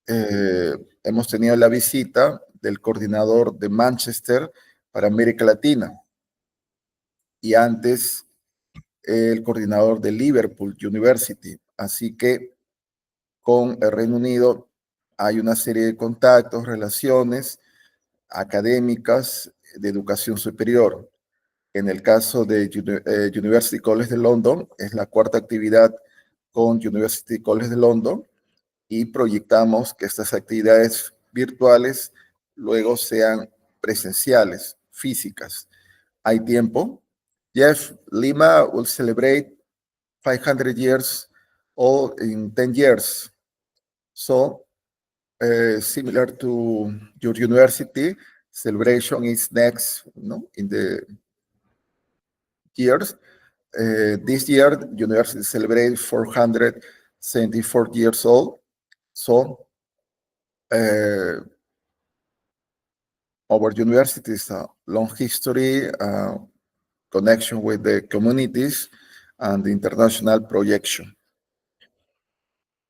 hemos tenido la visita del coordinador de Manchester para América Latina y antes el coordinador de Liverpool University. Así que con el Reino Unido hay una serie de contactos, relaciones académicas de educación superior. En el caso de University College de London, es la cuarta actividad con University College de London y proyectamos que estas actividades virtuales luego sean presenciales, físicas. ¿Hay tiempo? Jeff, Lima will celebrate 500 years old in 10 years. So, similar to your university, celebration is next, in the years. This year, university celebrates 474 years old. So, our university is a long history, connection with the communities and the international projection.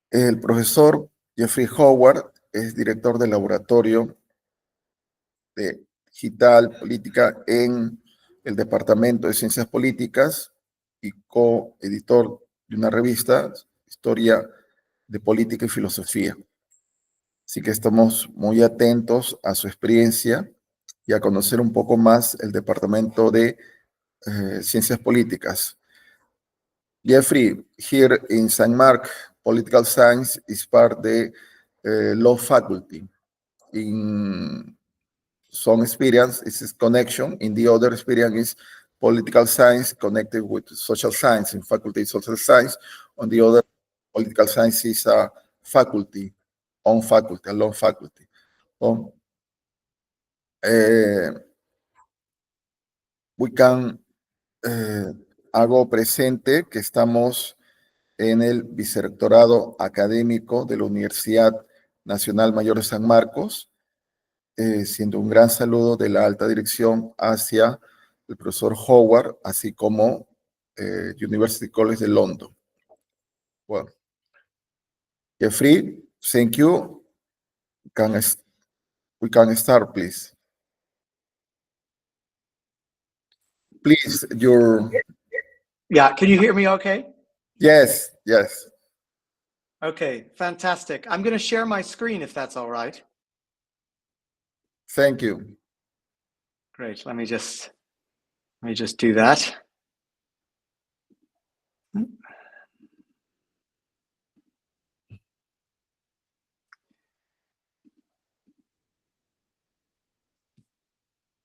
El profesor Jeffrey Howard es director del laboratorio de digital política en el Departamento de Ciencias Políticas y coeditor de una revista, Historia de Política y Filosofía. Así que estamos muy atentos a su experiencia y a conocer un poco más el Departamento de Ciencias Políticas. Jeffrey, here in St. Mark, Political Science is part of the law faculty. In some experience, it's connection. In the other experience is political science connected with social science in faculty of social science. On the other, political science is a faculty, on faculty, a law faculty. So, we can hago presente que estamos en el vicerrectorado académico de la Universidad Nacional Mayor de San Marcos, siendo un gran saludo de la alta dirección hacia el profesor Howard, así como University College de London. Bueno, Jeffrey, thank you. We can start, please. Please, Yeah, can you hear me okay? Yes, yes. Okay, fantastic. I'm going to share my screen if that's all right. Thank you. Great. Let me just do that.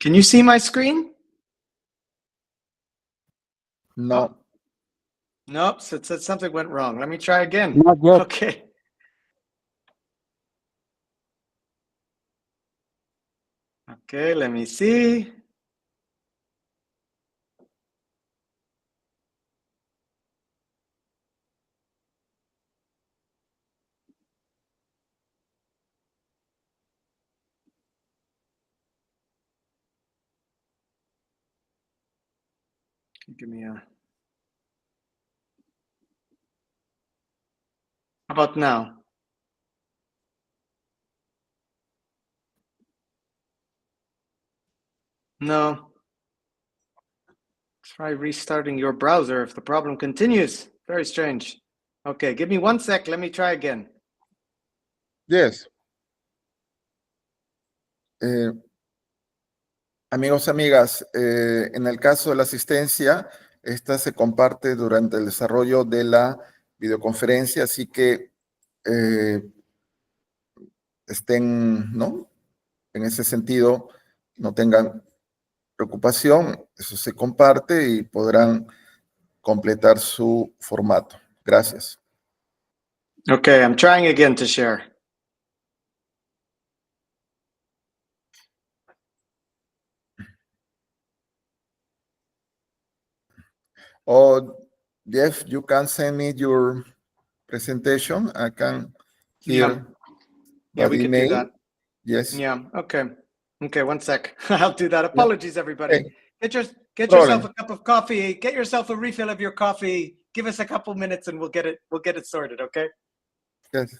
Can you see my screen? No. Nope, so it said something went wrong. Let me try again. Not yet. Okay. Okay, let me see. Give me a... How about now? No. Try restarting your browser if the problem continues. Very strange. Okay, give me 1 sec. Let me try again. Yes. Amigos, amigas, en el caso de la asistencia, esta se comparte durante el desarrollo de la videoconferencia, así que estén, ¿no? En ese sentido, no tengan preocupación, eso se comparte y podrán completar su formato. Gracias. Okay, I'm trying again to share. Oh, Jeff, you can send me your presentation. I can hear Yeah, we by can do email. that. Yes. Yeah, okay. Okay, 1 sec. I'll do that. Apologies, everybody. Okay. Get yourself a cup of coffee, get yourself a refill of your coffee. Give us a couple minutes and we'll get it sorted, okay? Yes.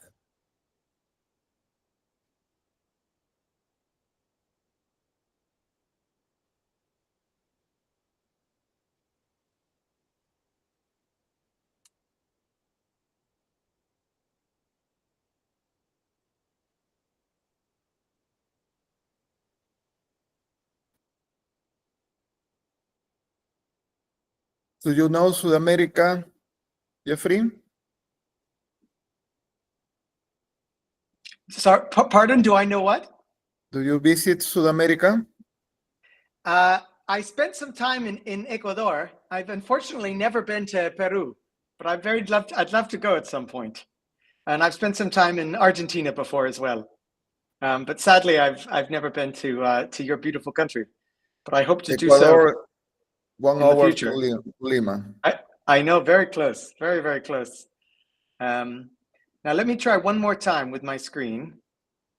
Do you know South America, Jeffrey? Sorry, pardon, do I know what? Do you visit South America? I spent some time in Ecuador. I've unfortunately never been to Peru, but I'd love to go at some point. And I've spent some time in Argentina before as well. But sadly, I've never been to your beautiful country. But I hope to do so Ecuador, 1 in the hour to future. Lima. I know, very close, very, very close. Now let me try one more time with my screen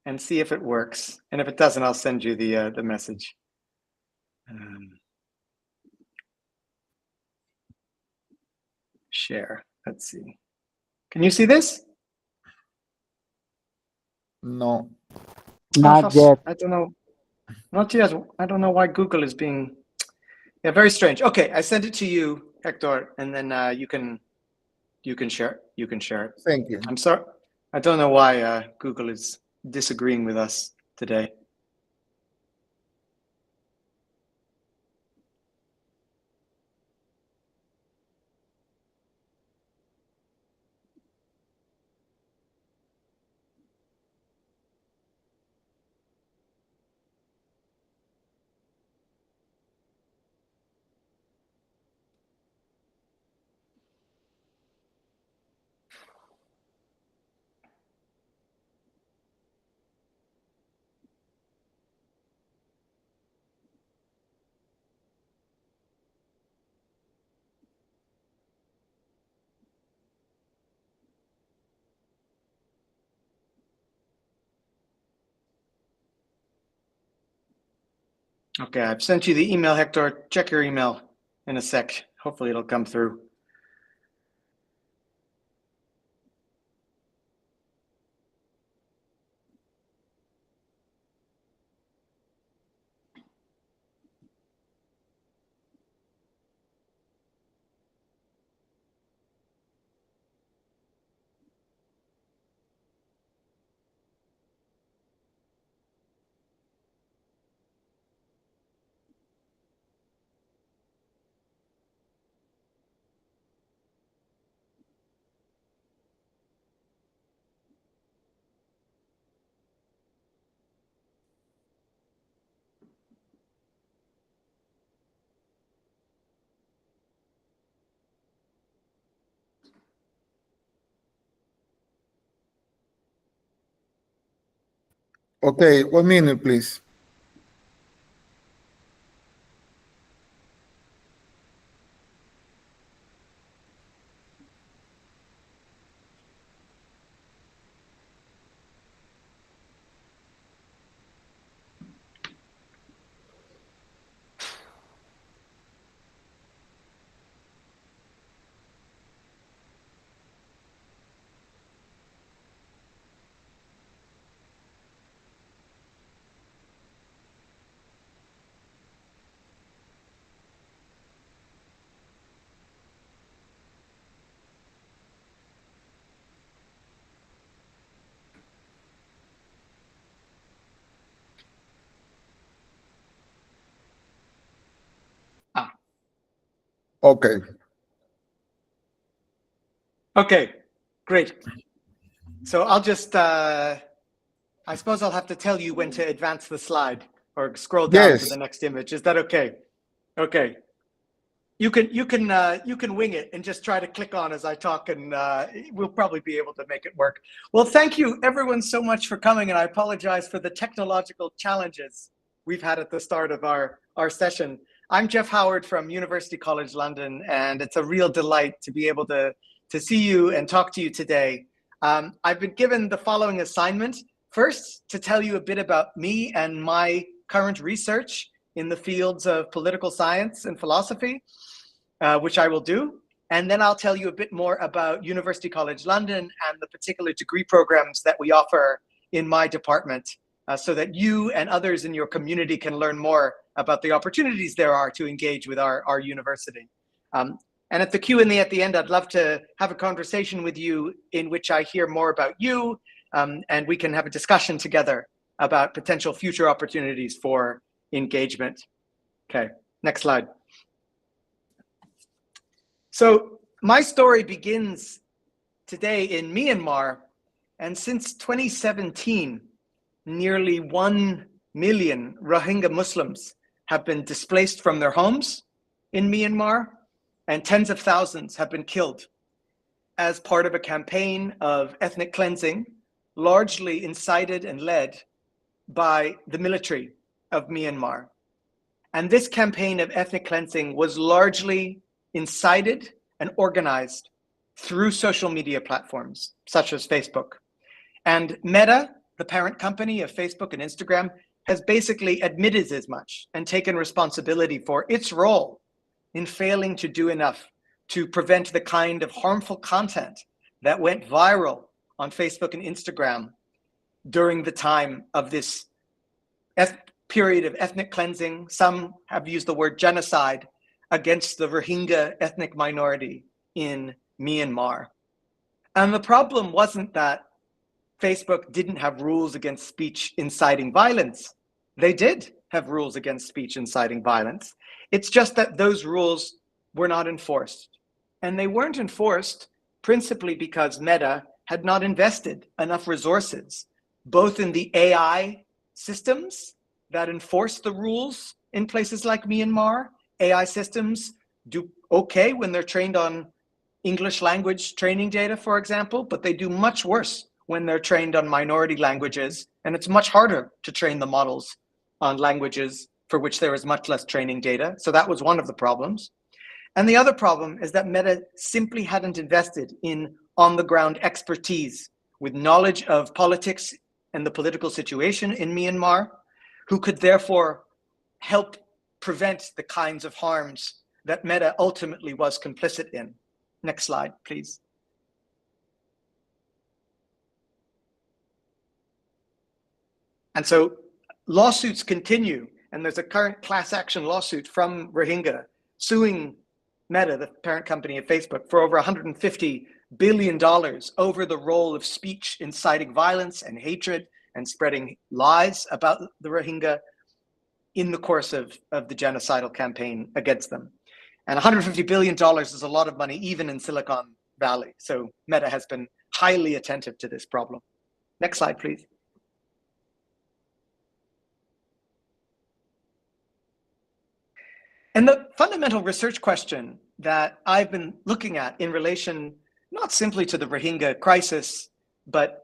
and see if it works. And if it doesn't, I'll send you the message. Share. Let's see. Can you see this? No. Not yet. I don't know. Not yet. I don't know why Google is being, yeah, very strange. Okay, I sent it to you, Hector, and then you can share. You can share it. Thank you. I'm sorry. I don't know why Google is disagreeing with us today. Okay, I've sent you the email, Hector. Check your email in a sec. Hopefully it'll come through. Okay, 1 minute, please. Okay. Okay, great. So I'll just, I suppose I'll have to tell you when to advance the slide or scroll down to Yes. the next image. Is that okay? Okay. You can wing it and just try to click on as I talk, and we'll probably be able to make it work. Well, thank you everyone so much for coming, and I apologize for the technological challenges we've had at the start of our session. I'm Jeff Howard from University College London, and it's a real delight to be able to see you and talk to you today. I've been given the following assignment. First, to tell you a bit about me and my current research in the fields of political science and philosophy, which I will do. And then I'll tell you a bit more about University College London and the particular degree programs that we offer in my department, so that you and others in your community can learn more about the opportunities there are to engage with our university. And at the Q&A at the end, I'd love to have a conversation with you in which I hear more about you, and we can have a discussion together about potential future opportunities for engagement. Okay, next slide. So my story begins today in Myanmar, and since 2017, nearly 1 million Rohingya Muslims have been displaced from their homes in Myanmar, and tens of thousands have been killed as part of a campaign of ethnic cleansing, largely incited and led by the military of Myanmar. And this campaign of ethnic cleansing was largely incited and organized through social media platforms such as Facebook. And Meta, the parent company of Facebook and Instagram, has basically admitted as much and taken responsibility for its role in failing to do enough to prevent the kind of harmful content that went viral on Facebook and Instagram during the time of this period of ethnic cleansing. Some have used the word genocide against the Rohingya ethnic minority in Myanmar. And the problem wasn't that Facebook didn't have rules against speech inciting violence. They did have rules against speech inciting violence. It's just that those rules were not enforced. And they weren't enforced principally because Meta had not invested enough resources, both in the AI systems that enforce the rules in places like Myanmar. AI systems do okay when they're trained on English language training data, for example, but they do much worse when they're trained on minority languages. And it's much harder to train the models on languages for which there is much less training data. So that was one of the problems. And the other problem is that Meta simply hadn't invested in on-the-ground expertise with knowledge of politics and the political situation in Myanmar, who could therefore help prevent the kinds of harms that Meta ultimately was complicit in. Next slide, please. And so lawsuits continue, and there's a current class action lawsuit from Rohingya suing Meta, the parent company of Facebook, for over $150 billion over the role of speech inciting violence and hatred and spreading lies about the Rohingya in the course of the genocidal campaign against them. And $150 billion is a lot of money, even in Silicon Valley. So Meta has been highly attentive to this problem. Next slide, please. And the fundamental research question that I've been looking at in relation not simply to the Rohingya crisis, but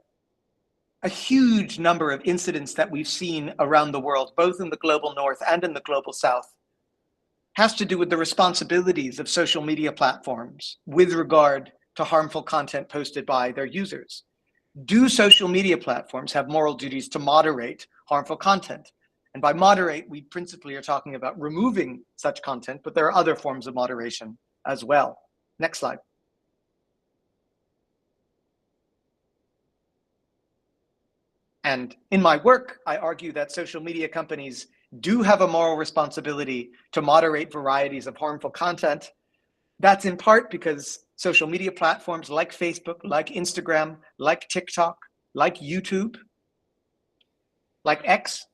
a huge number of incidents that we've seen around the world, both in the global north and in the global south, has to do with the responsibilities of social media platforms with regard to harmful content posted by their users. Do social media platforms have moral duties to moderate harmful content? And by moderate, we principally are talking about removing such content, but there are other forms of moderation as well. Next slide. And in my work, I argue that social media companies do have a moral responsibility to moderate varieties of harmful content. That's in part because social media platforms like Facebook, like Instagram, like TikTok, like YouTube, like X,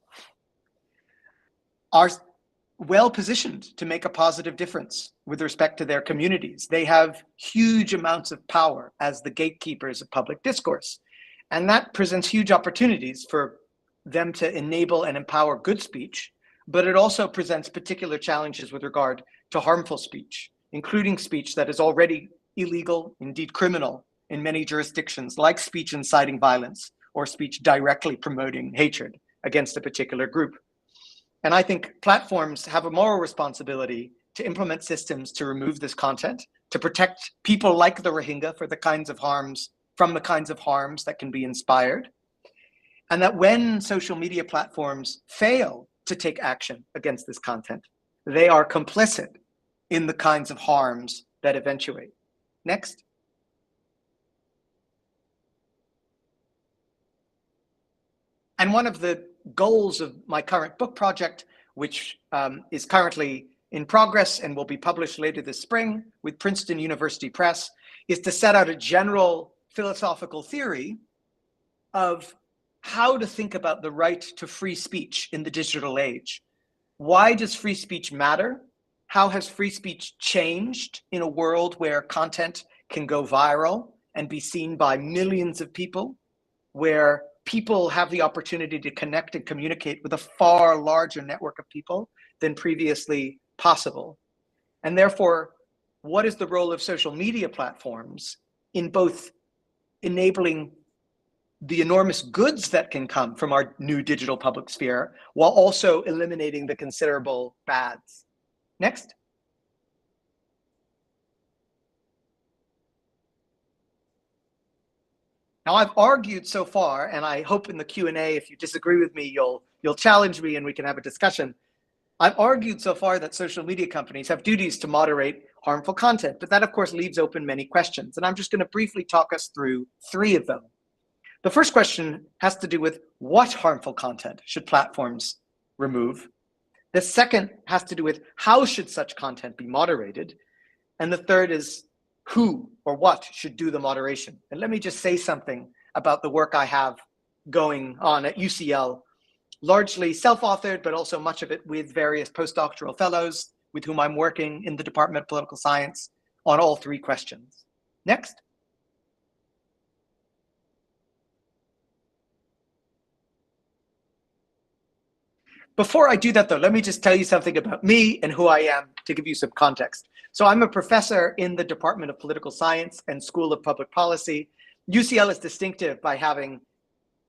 are well positioned to make a positive difference with respect to their communities. They have huge amounts of power as the gatekeepers of public discourse. And that presents huge opportunities for them to enable and empower good speech, but it also presents particular challenges with regard to harmful speech, including speech that is already illegal, indeed criminal, in many jurisdictions, like speech inciting violence or speech directly promoting hatred against a particular group. And I think platforms have a moral responsibility to implement systems to remove this content, to protect people like the Rohingya from the kinds of harms that can be inspired. And that when social media platforms fail to take action against this content, they are complicit in the kinds of harms that eventuate. Next. And one of the goals of my current book project, which is currently in progress and will be published later this spring with Princeton University Press, is to set out a general philosophical theory of how to think about the right to free speech in the digital age. Why does free speech matter? how has free speech changed in a world where content can go viral and be seen by millions of people, where people have the opportunity to connect and communicate with a far larger network of people than previously possible. And therefore, what is the role of social media platforms in both enabling the enormous goods that can come from our new digital public sphere, while also eliminating the considerable bads? Next. Now, I've argued so far, and I hope in the Q&A, if you disagree with me, you'll challenge me and we can have a discussion. I've argued so far that social media companies have duties to moderate harmful content, but that of course leaves open many questions. And I'm just going to briefly talk us through 3 of them. The first question has to do with what harmful content should platforms remove? The second has to do with how should such content be moderated? And the third is who or what should do the moderation? And let me just say something about the work I have going on at UCL, largely self-authored, but also much of it with various postdoctoral fellows with whom I'm working in the Department of Political Science on all 3 questions. Next. Before I do that though, let me just tell you something about me and who I am to give you some context. So I'm a professor in the Department of Political Science and School of Public Policy. UCL is distinctive by having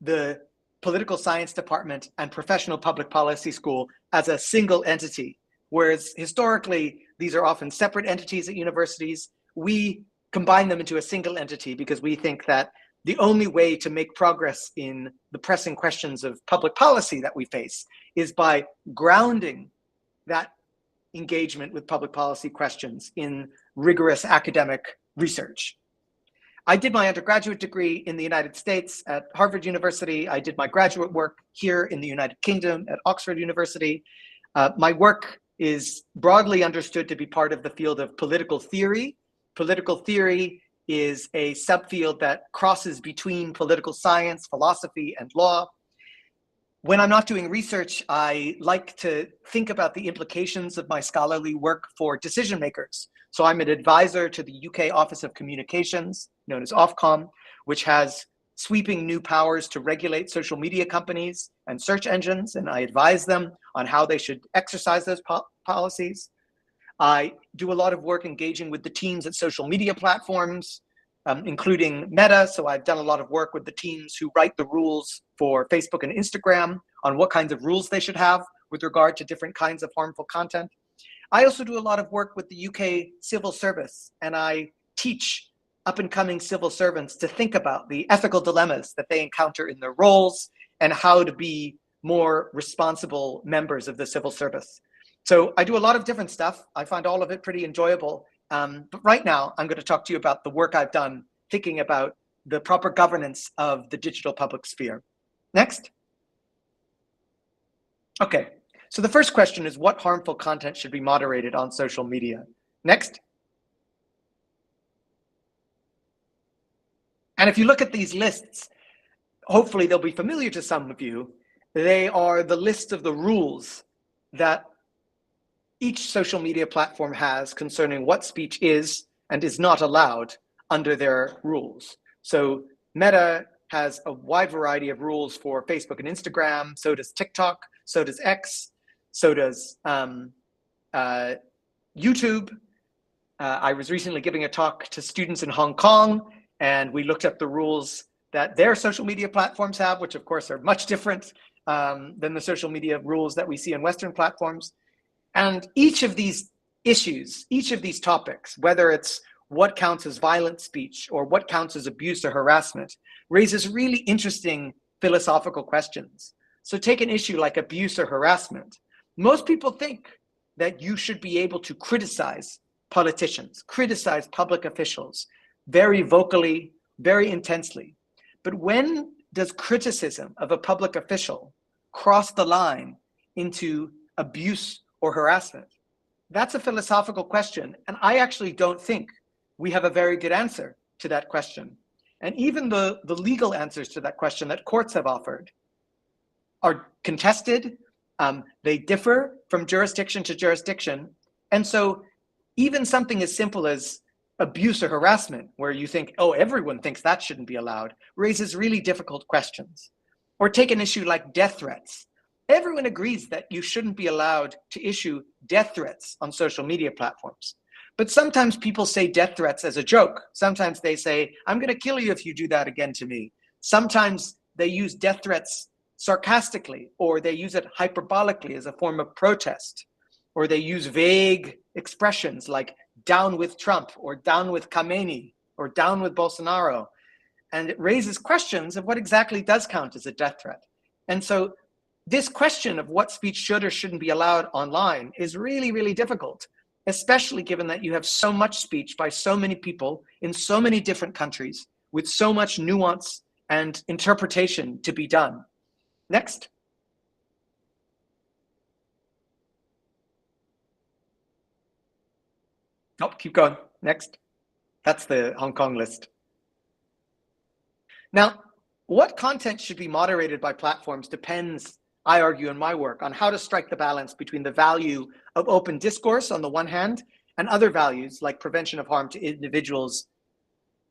the Political Science Department and Professional Public Policy School as a single entity, whereas historically, these are often separate entities at universities. We combine them into a single entity because we think that the only way to make progress in the pressing questions of public policy that we face is by grounding that engagement with public policy questions in rigorous academic research. I did my undergraduate degree in the United States at Harvard University. I did my graduate work here in the United Kingdom at Oxford University. My work is broadly understood to be part of the field of political theory. Political theory is a subfield that crosses between political science, philosophy, and law. When I'm not doing research, I like to think about the implications of my scholarly work for decision makers. So I'm an advisor to the UK Office of Communications, known as Ofcom, which has sweeping new powers to regulate social media companies and search engines, and I advise them on how they should exercise those policies. I do a lot of work engaging with the teams at social media platforms, including Meta. So I've done a lot of work with the teams who write the rules for Facebook and Instagram on what kinds of rules they should have with regard to different kinds of harmful content. I also do a lot of work with the UK civil service, and I teach up-and-coming civil servants to think about the ethical dilemmas that they encounter in their roles and how to be more responsible members of the civil service. So I do a lot of different stuff. I find all of it pretty enjoyable. But right now, I'm going to talk to you about the work I've done thinking about the proper governance of the digital public sphere. Next. Okay, so the first question is what harmful content should be moderated on social media? Next. And if you look at these lists, hopefully they'll be familiar to some of you. They are the list of the rules that each social media platform has concerning what speech is and is not allowed under their rules. So Meta has a wide variety of rules for Facebook and Instagram, so does TikTok, so does X, so does YouTube. I was recently giving a talk to students in Hong Kong, and we looked at the rules that their social media platforms have, which of course are much different than the social media rules that we see on Western platforms. And each of these issues, each of these topics, whether it's what counts as violent speech or what counts as abuse or harassment, raises really interesting philosophical questions. So take an issue like abuse or harassment. Most people think that you should be able to criticize politicians, criticize public officials very vocally, very intensely. But when does criticism of a public official cross the line into abuse or harassment? That's a philosophical question, and I actually don't think we have a very good answer to that question. And even the legal answers to that question that courts have offered are contested. They differ from jurisdiction to jurisdiction, And so even something as simple as abuse or harassment, where you think, oh, everyone thinks that shouldn't be allowed, raises really difficult questions. Or take an issue like death threats. Everyone agrees that you shouldn't be allowed to issue death threats on social media platforms. But sometimes people say death threats as a joke. Sometimes they say, I'm going to kill you if you do that again to me. Sometimes they use death threats sarcastically, or they use it hyperbolically as a form of protest, or they use vague expressions like down with Trump, or down with Khamenei, or down with Bolsonaro. And it raises questions of what exactly does count as a death threat. And so this question of what speech should or shouldn't be allowed online is really, really difficult, especially given that you have so much speech by so many people in so many different countries with so much nuance and interpretation to be done. Next. Oh, keep going. Next. That's the Hong Kong list. Now, what content should be moderated by platforms depends, I argue in my work, on how to strike the balance between the value of open discourse on the one hand and other values like prevention of harm to individuals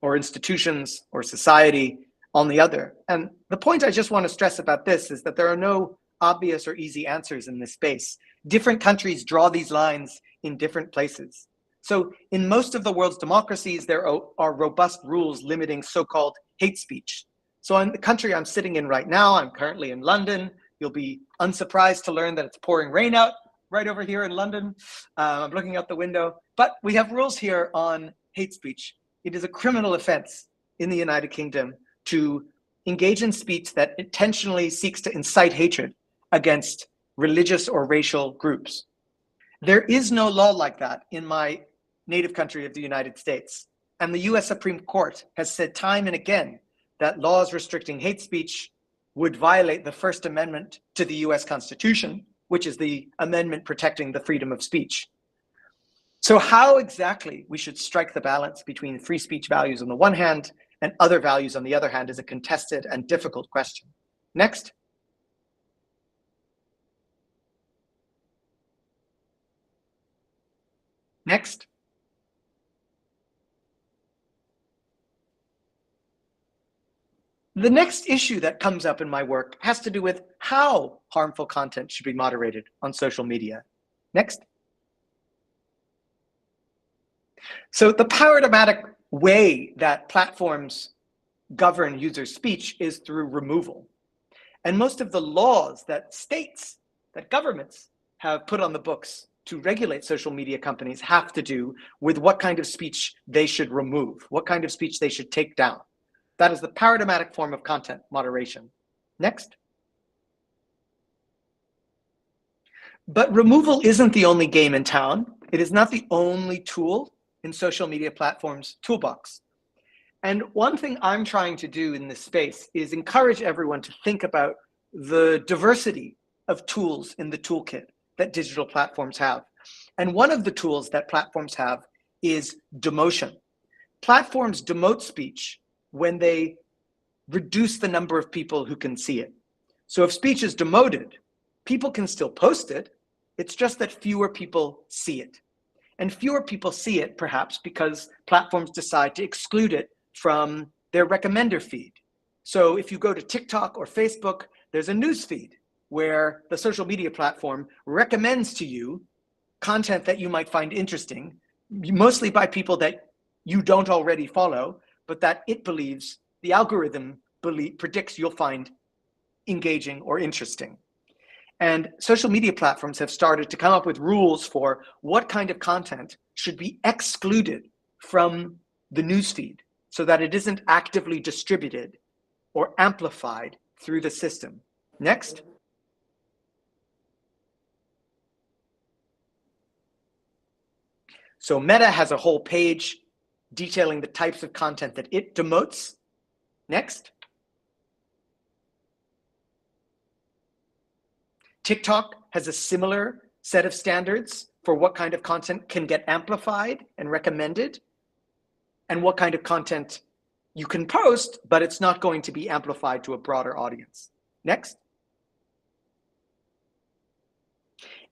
or institutions or society on the other. And the point I just want to stress about this is that there are no obvious or easy answers in this space. Different countries draw these lines in different places. So in most of the world's democracies, there are robust rules limiting so-called hate speech. So in the country I'm sitting in right now, I'm currently in London. You'll be unsurprised to learn that it's pouring rain out right over here in London. I'm looking out the window, but we have rules here on hate speech. It is a criminal offense in the United Kingdom to engage in speech that intentionally seeks to incite hatred against religious or racial groups. There is no law like that in my native country of the United States. And the US Supreme Court has said time and again that laws restricting hate speech would violate the First Amendment to the US Constitution, which is the amendment protecting the freedom of speech. So how exactly we should strike the balance between free speech values on the one hand and other values on the other hand is a contested and difficult question. Next. Next. The next issue that comes up in my work has to do with how harmful content should be moderated on social media. Next. So the paradigmatic way that platforms govern user speech is through removal. And most of the laws that states, that governments have put on the books to regulate social media companies have to do with what kind of speech they should remove, what kind of speech they should take down. That is the paradigmatic form of content moderation. Next. But removal isn't the only game in town. It is not the only tool in social media platforms' toolbox. And one thing I'm trying to do in this space is encourage everyone to think about the diversity of tools in the toolkit that digital platforms have. And one of the tools that platforms have is demotion. Platforms demote speech when they reduce the number of people who can see it. So if speech is demoted, people can still post it. It's just that fewer people see it. And fewer people see it perhaps because platforms decide to exclude it from their recommender feed. So if you go to TikTok or Facebook, there's a news feed where the social media platform recommends to you content that you might find interesting, mostly by people that you don't already follow, but that it believes, the algorithm predicts you'll find engaging or interesting. And social media platforms have started to come up with rules for what kind of content should be excluded from the newsfeed so that it isn't actively distributed or amplified through the system. Next. So Meta has a whole page detailing the types of content that it demotes. Next. TikTok has a similar set of standards for what kind of content can get amplified and recommended, and what kind of content you can post, but it's not going to be amplified to a broader audience. Next.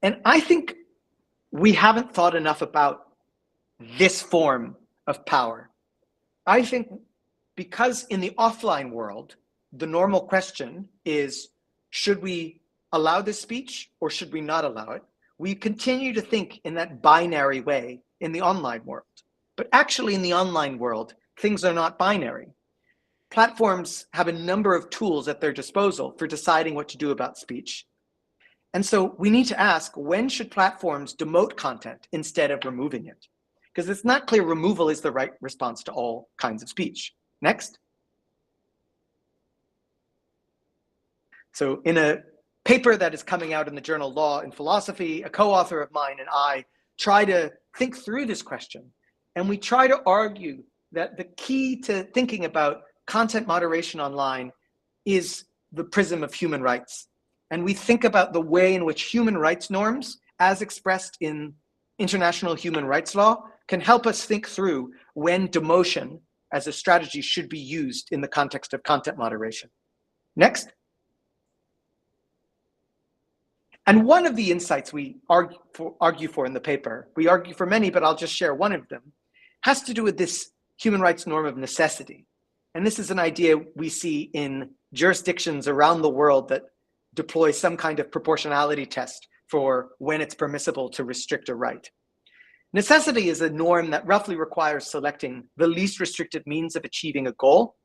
And I think we haven't thought enough about this form of power. I think because in the offline world, the normal question is, should we allow this speech or should we not allow it? We continue to think in that binary way in the online world. But actually in the online world, things are not binary. Platforms have a number of tools at their disposal for deciding what to do about speech. And so we need to ask, when should platforms demote content instead of removing it? Because it's not clear removal is the right response to all kinds of speech. Next. So in a paper that is coming out in the journal Law and Philosophy, a co-author of mine and I try to think through this question. And we try to argue that the key to thinking about content moderation online is the prism of human rights. And we think about the way in which human rights norms, as expressed in international human rights law, can help us think through when demotion as a strategy should be used in the context of content moderation. Next. And one of the insights we argue for in the paper, we argue for many, but I'll just share one of them, has to do with this human rights norm of necessity. And this is an idea we see in jurisdictions around the world that deploy some kind of proportionality test for when it's permissible to restrict a right. Necessity is a norm that roughly requires selecting the least restrictive means of achieving a goal.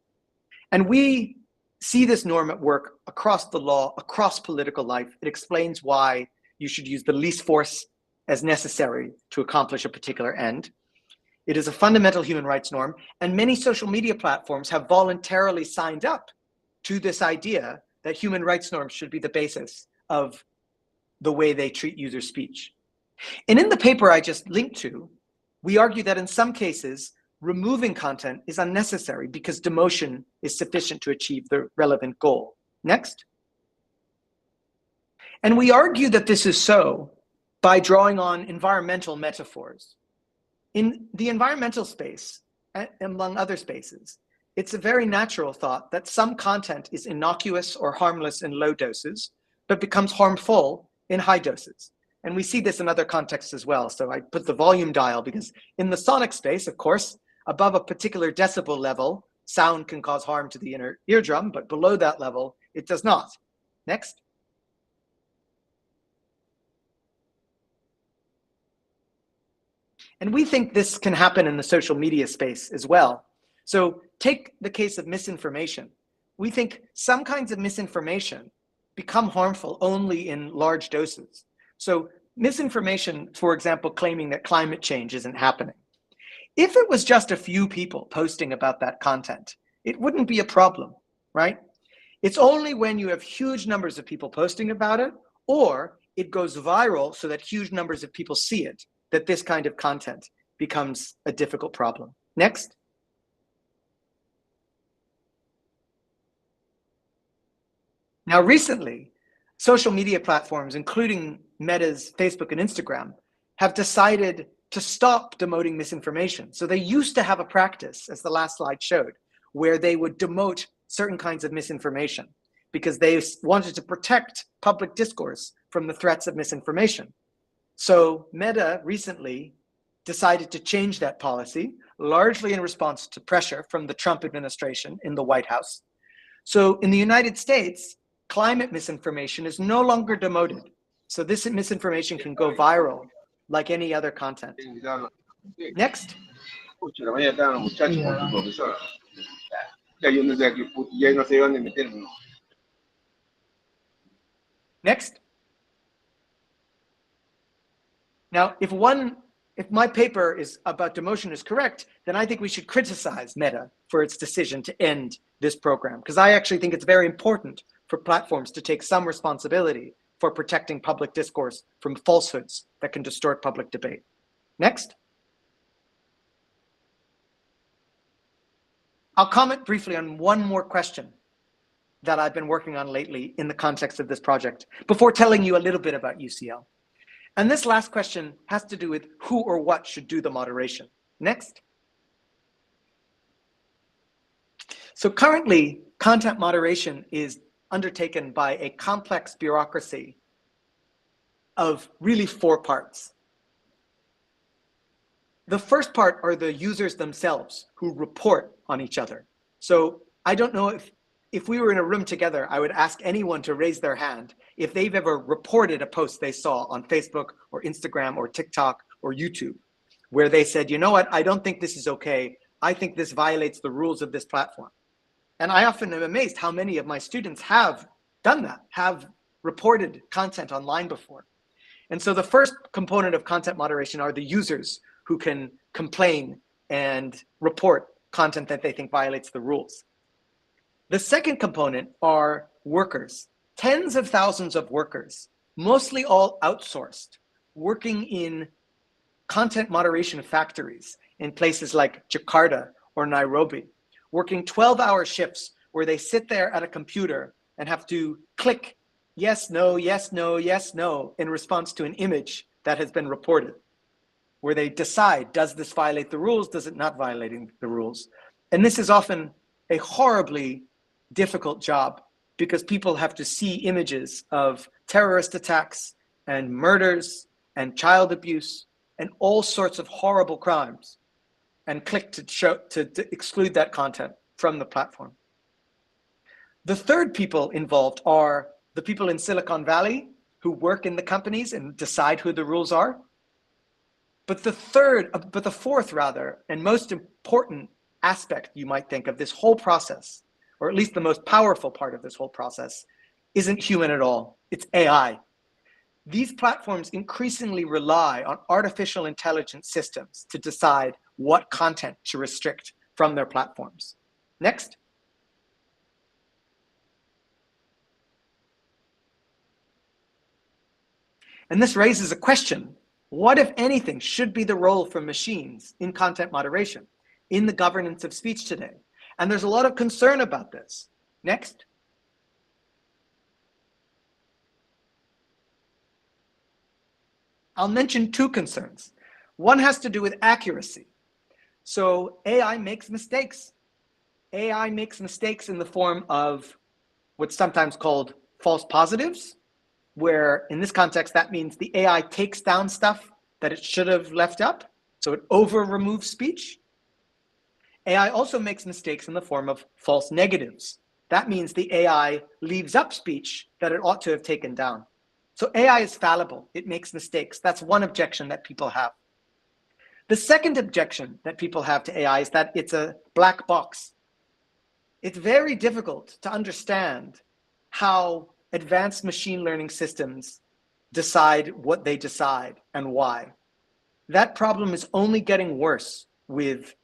And we see this norm at work across the law, across political life. It explains why you should use the least force as necessary to accomplish a particular end. It is a fundamental human rights norm, and many social media platforms have voluntarily signed up to this idea that human rights norms should be the basis of the way they treat user speech. And in the paper I just linked to, we argue that in some cases, removing content is unnecessary because demotion is sufficient to achieve the relevant goal. Next. And we argue that this is so by drawing on environmental metaphors. In the environmental space, among other spaces, it's a very natural thought that some content is innocuous or harmless in low doses, but becomes harmful in high doses. And we see this in other contexts as well. So I put the volume dial because in the sonic space, of course, above a particular decibel level, sound can cause harm to the inner eardrum, but below that level, it does not. Next. And we think this can happen in the social media space as well. So take the case of misinformation. We think some kinds of misinformation become harmful only in large doses. So misinformation, for example, claiming that climate change isn't happening. If it was just a few people posting about that content, it wouldn't be a problem, right? It's only when you have huge numbers of people posting about it, or it goes viral so that huge numbers of people see it, that this kind of content becomes a difficult problem. Next. Now, recently, social media platforms, including Meta's Facebook and Instagram, have decided to stop demoting misinformation. So they used to have a practice, as the last slide showed, where they would demote certain kinds of misinformation because they wanted to protect public discourse from the threats of misinformation. So Meta recently decided to change that policy, largely in response to pressure from the Trump administration in the White House. So in the United States, climate misinformation is no longer demoted. So this misinformation can go viral like any other content. Next. Next. Now, if my paper is about demotion is correct, then I think we should criticize Meta for its decision to end this program, because I actually think it's very important for platforms to take some responsibility for protecting public discourse from falsehoods that can distort public debate. Next. I'll comment briefly on one more question that I've been working on lately in the context of this project before telling you a little bit about UCL. And this last question has to do with who or what should do the moderation. Next. So currently, content moderation is undertaken by a complex bureaucracy of really 4 parts. The first part are the users themselves who report on each other. So I don't know if we were in a room together, I would ask anyone to raise their hand if they've ever reported a post they saw on Facebook or Instagram or TikTok or YouTube, where they said, you know what, I don't think this is okay. I think this violates the rules of this platform. And I often am amazed how many of my students have done that, have reported content online before. And so the first component of content moderation are the users who can complain and report content that they think violates the rules. The second component are workers, tens of thousands of workers, mostly all outsourced, working in content moderation factories in places like Jakarta or Nairobi, working 12-hour shifts where they sit there at a computer and have to click yes, no, yes, no, yes, no in response to an image that has been reported, where they decide, does this violate the rules? Does it not violating the rules? And this is often a horribly difficult job because people have to see images of terrorist attacks and murders and child abuse and all sorts of horrible crimes and click to exclude that content from the platform. The third people involved are the people in Silicon Valley who work in the companies and decide who the rules are. But the fourth rather, and most important aspect you might think of this whole process, or at least the most powerful part of this whole process, isn't human at all. It's AI. These platforms increasingly rely on artificial intelligence systems to decide what content to restrict from their platforms. Next. And this raises a question. What, if anything, should be the role for machines in content moderation, in the governance of speech today? And there's a lot of concern about this. Next. I'll mention two concerns. One has to do with accuracy. So AI makes mistakes. AI makes mistakes in the form of what's sometimes called false positives, where in this context, that means the AI takes down stuff that it should have left up. So it over removes speech. AI also makes mistakes in the form of false negatives. That means the AI leaves up speech that it ought to have taken down. So AI is fallible. It makes mistakes. That's one objection that people have. The second objection that people have to AI is that it's a black box. It's very difficult to understand how advanced machine learning systems decide what they decide and why. That problem is only getting worse with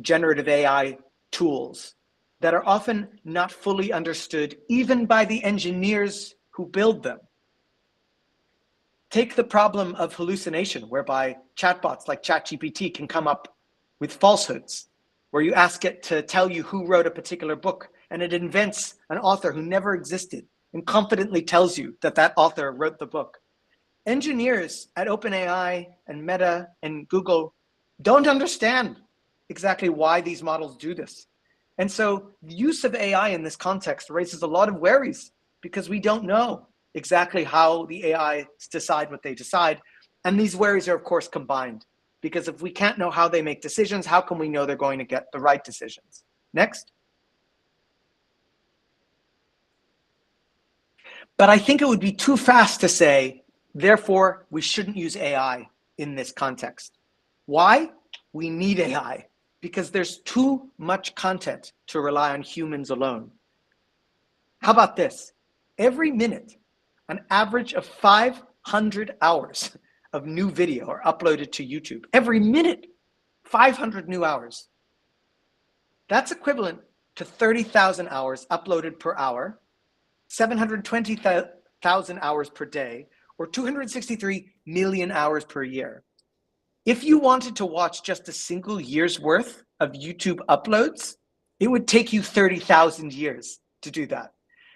generative AI tools that are often not fully understood even by the engineers who build them. Take the problem of hallucination, whereby chatbots like ChatGPT can come up with falsehoods, where you ask it to tell you who wrote a particular book, and it invents an author who never existed and confidently tells you that that author wrote the book. Engineers at OpenAI and Meta and Google don't understand exactly why these models do this. And so the use of AI in this context raises a lot of worries because we don't know exactly how the AIs decide what they decide. And these worries are, of course, combined, because if we can't know how they make decisions, how can we know they're going to get the right decisions? Next. But I think it would be too fast to say, therefore, we shouldn't use AI in this context. Why? We need AI because there's too much content to rely on humans alone. How about this? Every minute, an average of 500 hours of new video are uploaded to YouTube. Every minute, 500 new hours. That's equivalent to 30,000 hours uploaded per hour, 720,000 hours per day, or 263 million hours per year. If you wanted to watch just a single year's worth of YouTube uploads, it would take you 30,000 years to do that.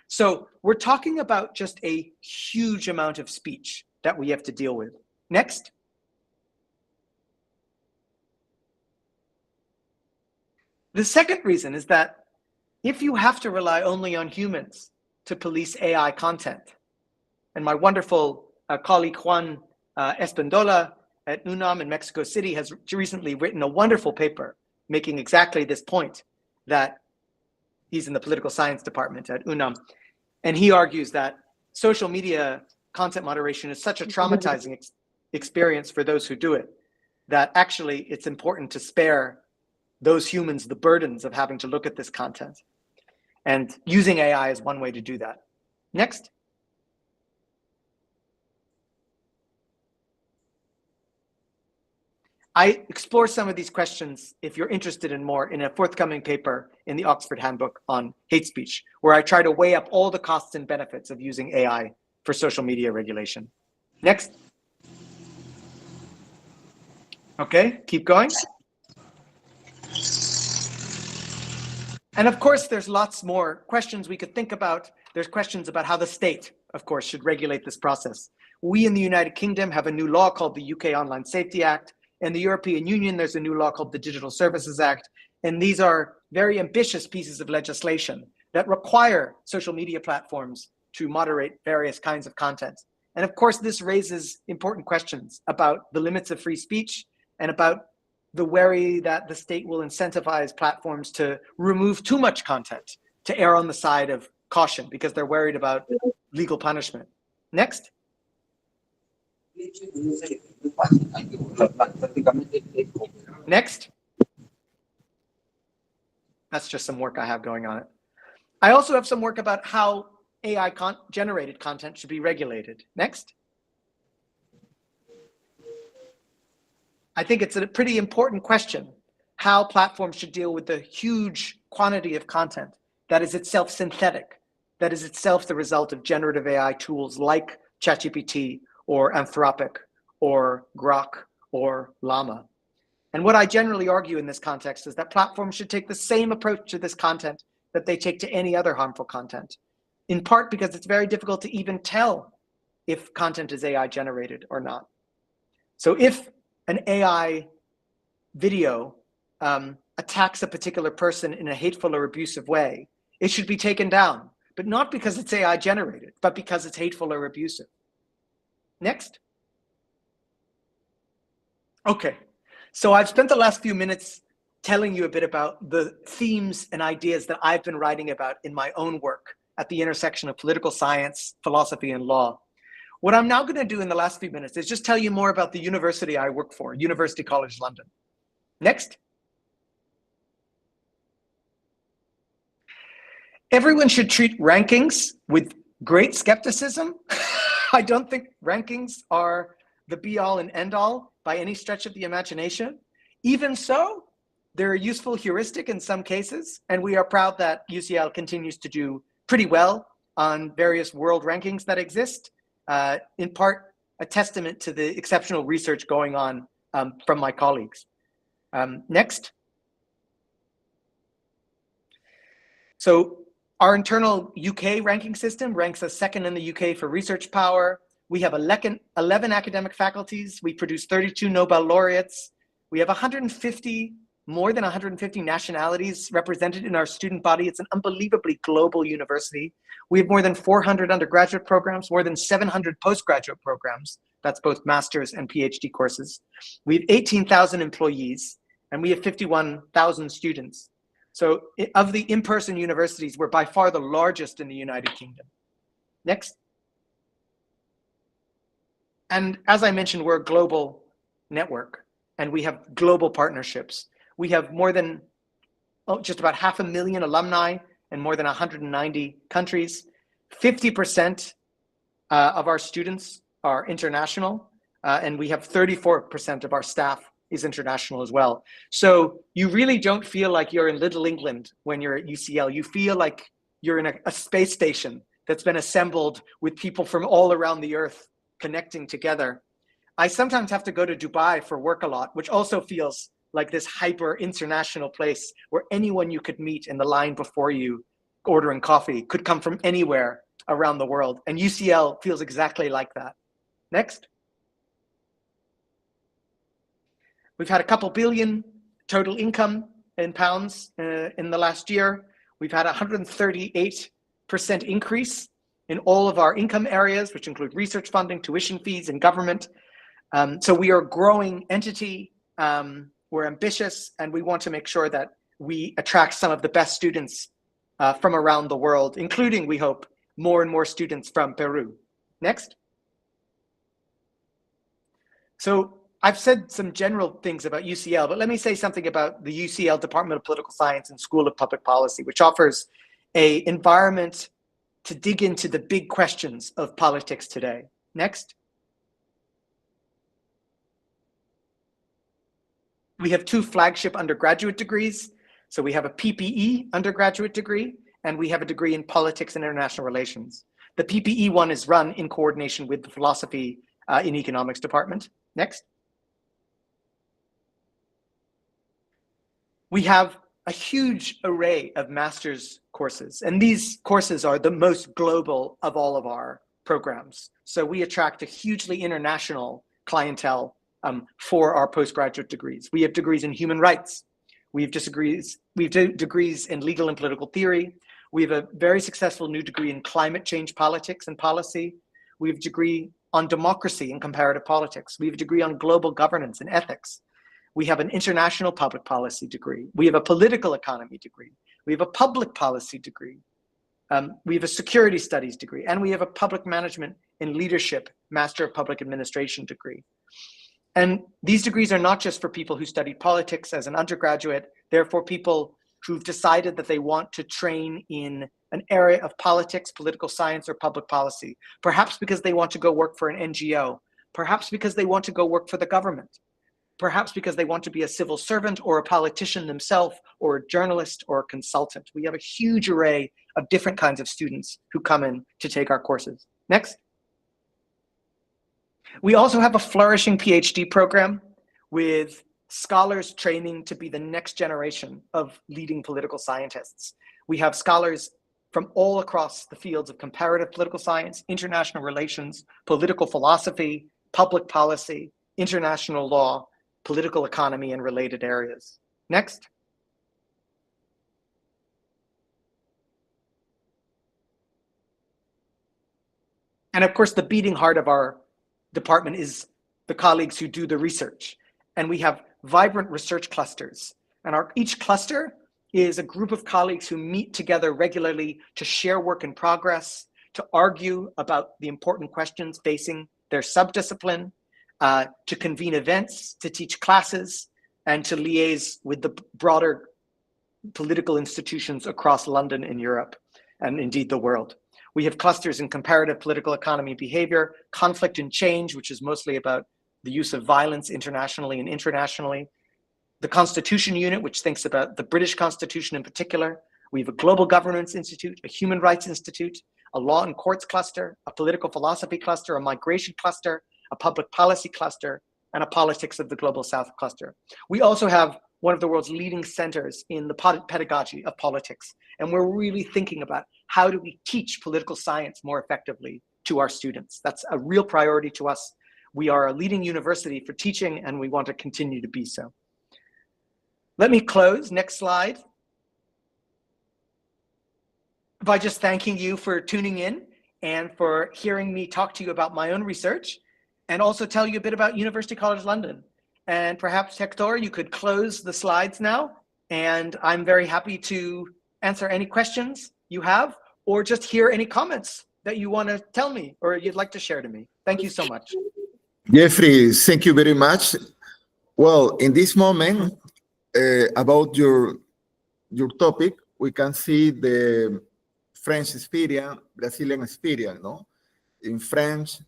So we're talking about just a huge amount of speech that we have to deal with. Next. The second reason is that if you have to rely only on humans to police AI content, and my wonderful colleague Juan Espendola at UNAM in Mexico City has recently written a wonderful paper making exactly this point, that he's in the political science department at UNAM. And he argues that social media content moderation is such a traumatizing experience for those who do it, that actually it's important to spare those humans the burdens of having to look at this content. And using AI is one way to do that. Next. I explore some of these questions, if you're interested in more, in a forthcoming paper in the Oxford Handbook on Hate Speech, where I try to weigh up all the costs and benefits of using AI for social media regulation. Next. Okay, keep going. And of course, there's lots more questions we could think about. There's questions about how the state, of course, should regulate this process. We in the United Kingdom have a new law called the UK Online Safety Act. In the European Union, there's a new law called the Digital Services Act. And these are very ambitious pieces of legislation that require social media platforms to moderate various kinds of content. And of course, this raises important questions about the limits of free speech and about the worry that the state will incentivize platforms to remove too much content, to err on the side of caution because they're worried about legal punishment. Next. Next. That's just some work I have going on it. I also have some work about how AI generated content should be regulated. Next. I think it's a pretty important question, how platforms should deal with the huge quantity of content that is itself synthetic, that is itself the result of generative AI tools like ChatGPT or Anthropic or Grok or Llama. And what I generally argue in this context is that platforms should take the same approach to this content that they take to any other harmful content, in part because it's very difficult to even tell if content is AI generated or not. So if an AI video attacks a particular person in a hateful or abusive way, it should be taken down, but not because it's AI generated, but because it's hateful or abusive. Next. Okay, so I've spent the last few minutes telling you a bit about the themes and ideas that I've been writing about in my own work at the intersection of political science, philosophy, and law. What I'm now going to do in the last few minutes is just tell you more about the university I work for, University College London. Next. Everyone should treat rankings with great skepticism. I don't think rankings are the be-all and end-all by any stretch of the imagination. Even so, they're a useful heuristic in some cases, and we are proud that UCL continues to do pretty well on various world rankings that exist, in part a testament to the exceptional research going on from my colleagues. Next. So our internal UK ranking system ranks us second in the UK for research power. We have 11 academic faculties. We produce 32 Nobel laureates. We have more than 150 nationalities represented in our student body. It's an unbelievably global university. We have more than 400 undergraduate programs, more than 700 postgraduate programs. That's both master's and PhD courses. We have 18,000 employees, and we have 51,000 students. So of the in-person universities, we're by far the largest in the United Kingdom. Next. And as I mentioned, we're a global network, and we have global partnerships. We have more than just about 500,000 alumni in more than 190 countries. 50% of our students are international, and we have 34% of our staff is international as well. So you really don't feel like you're in Little England when you're at UCL. You feel like you're in a space station that's been assembled with people from all around the earth connecting together. I sometimes have to go to Dubai for work a lot, which also feels like this hyper international place where anyone you could meet in the line before you ordering coffee could come from anywhere around the world. And UCL feels exactly like that. Next. We've had a couple billion total income in pounds in the last year. We've had 138% increase in all of our income areas, which include research funding, tuition fees, and government. So we are a growing entity. We're ambitious, and we want to make sure that we attract some of the best students from around the world, including, we hope, more and more students from Peru. Next. So I've said some general things about UCL, but let me say something about the UCL Department of Political Science and School of Public Policy, which offers an environment to dig into the big questions of politics today. Next. We have two flagship undergraduate degrees. So we have a PPE undergraduate degree, and we have a degree in politics and international relations. The PPE one is run in coordination with the philosophy in economics department. Next. We have a huge array of master's courses, and these courses are the most global of all of our programs. So we attract a hugely international clientele for our postgraduate degrees. We have degrees in human rights. We have degrees in legal and political theory. We have a very successful new degree in climate change politics and policy. We have a degree on democracy and comparative politics. We have a degree on global governance and ethics. We have an international public policy degree. We have a political economy degree. We have a public policy degree. We have a security studies degree, and we have a public management and leadership Master of Public Administration degree. And these degrees are not just for people who studied politics as an undergraduate. They're for people who've decided that they want to train in an area of politics, political science, or public policy, perhaps because they want to go work for an NGO, perhaps because they want to go work for the government, perhaps because they want to be a civil servant or a politician themselves, or a journalist or a consultant. We have a huge array of different kinds of students who come in to take our courses. Next. We also have a flourishing PhD program with scholars training to be the next generation of leading political scientists. We have scholars from all across the fields of comparative political science, international relations, political philosophy, public policy, international law, political economy, and related areas. Next. And of course, the beating heart of our department is the colleagues who do the research. And we have vibrant research clusters. And each cluster is a group of colleagues who meet together regularly to share work in progress, to argue about the important questions facing their subdiscipline, to convene events, to teach classes, and to liaise with the broader political institutions across London and Europe, and indeed the world. We have clusters in comparative political economy behavior, conflict and change, which is mostly about the use of violence internationally and internationally. The Constitution Unit, which thinks about the British Constitution in particular. We have a Global Governance Institute, a Human Rights Institute, a Law and Courts cluster, a Political Philosophy cluster, a Migration cluster, a Public Policy cluster, and a Politics of the Global South cluster. We also have one of the world's leading centers in the pedagogy of politics. And we're really thinking about how do we teach political science more effectively to our students. That's a real priority to us. We are a leading university for teaching, and we want to continue to be so. Let me close, next slide, by just thanking you for tuning in and for hearing me talk to you about my own research, and also tell you a bit about University College London. And perhaps, Hector, you could close the slides now, and I'm very happy to answer any questions you have, or just hear any comments that you want to tell me or you'd like to share to me. Thank you so much. Jeffrey, thank you very much. Well, in this moment, about your topic, we can see the French experience, Brazilian experience, no? In French,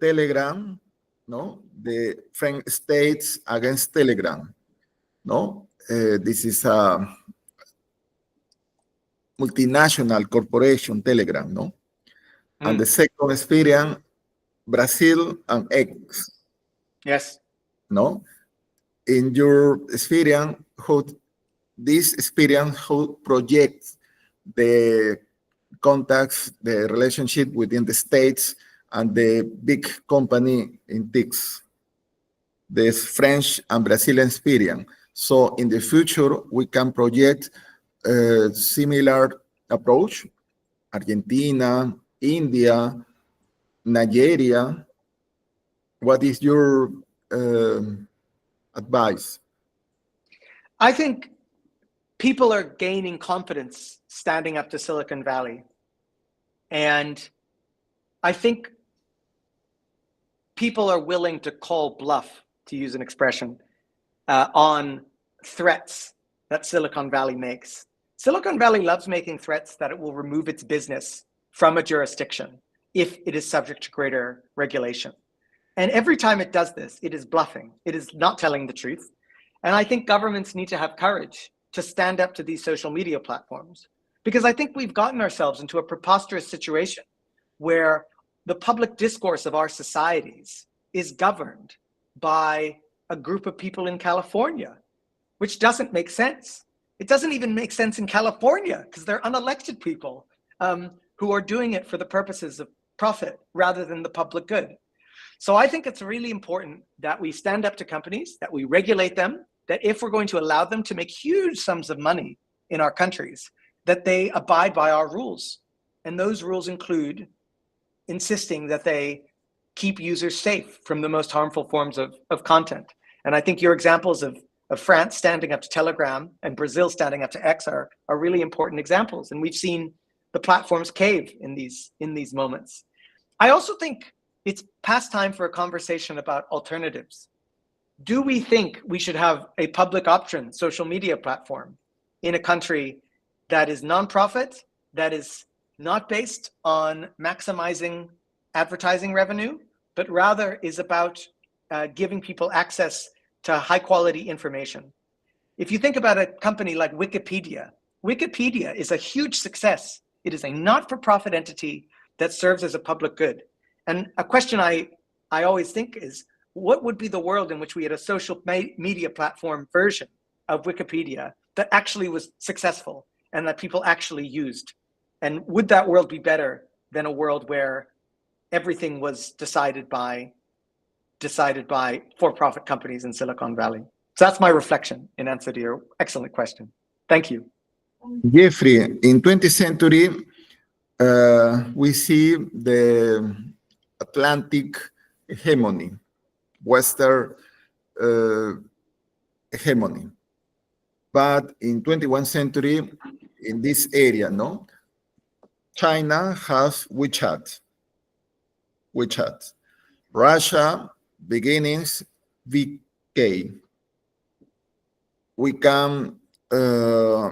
Telegram, no? The French states against Telegram, no? This is a multinational corporation, Telegram, no? And the second experience, Brazil and X. Yes. No? In your experience, how this experience how projects the contacts, the relationship within the states and the big company in TICS, this French and Brazilian experience. So in the future, we can project a similar approach, Argentina, India, Nigeria, what is your advice? I think people are gaining confidence standing up to Silicon Valley. And I think people are willing to call bluff, to use an expression, on threats that Silicon Valley makes. Silicon Valley loves making threats that it will remove its business from a jurisdiction if it is subject to greater regulation. And every time it does this, it is bluffing. It is not telling the truth. And I think governments need to have courage to stand up to these social media platforms, because I think we've gotten ourselves into a preposterous situation where the public discourse of our societies is governed by a group of people in California, which doesn't make sense. It doesn't even make sense in California because they're unelected people who are doing it for the purposes of profit rather than the public good. So I think it's really important that we stand up to companies, that we regulate them, that if we're going to allow them to make huge sums of money in our countries, that they abide by our rules. And those rules include insisting that they keep users safe from the most harmful forms of content. And I think your examples of France standing up to Telegram and Brazil standing up to X are really important examples. And we've seen the platforms cave in these moments. I also think it's past time for a conversation about alternatives. Do we think we should have a public option social media platform in a country that is nonprofit, that is not based on maximizing advertising revenue, but rather is about giving people access to high quality information? If you think about a company like Wikipedia, Wikipedia is a huge success. It is a not-for-profit entity that serves as a public good. And a question I always think is, what would be the world in which we had a social media platform version of Wikipedia that actually was successful and that people actually used? And would that world be better than a world where everything was decided by for-profit companies in Silicon Valley? So that's my reflection in answer to your excellent question. Thank you. Jeffrey, in 20th century, we see the Atlantic hegemony, Western hegemony. But in 21st century, in this area, no, China has WeChat. Russia beginnings VK. We can,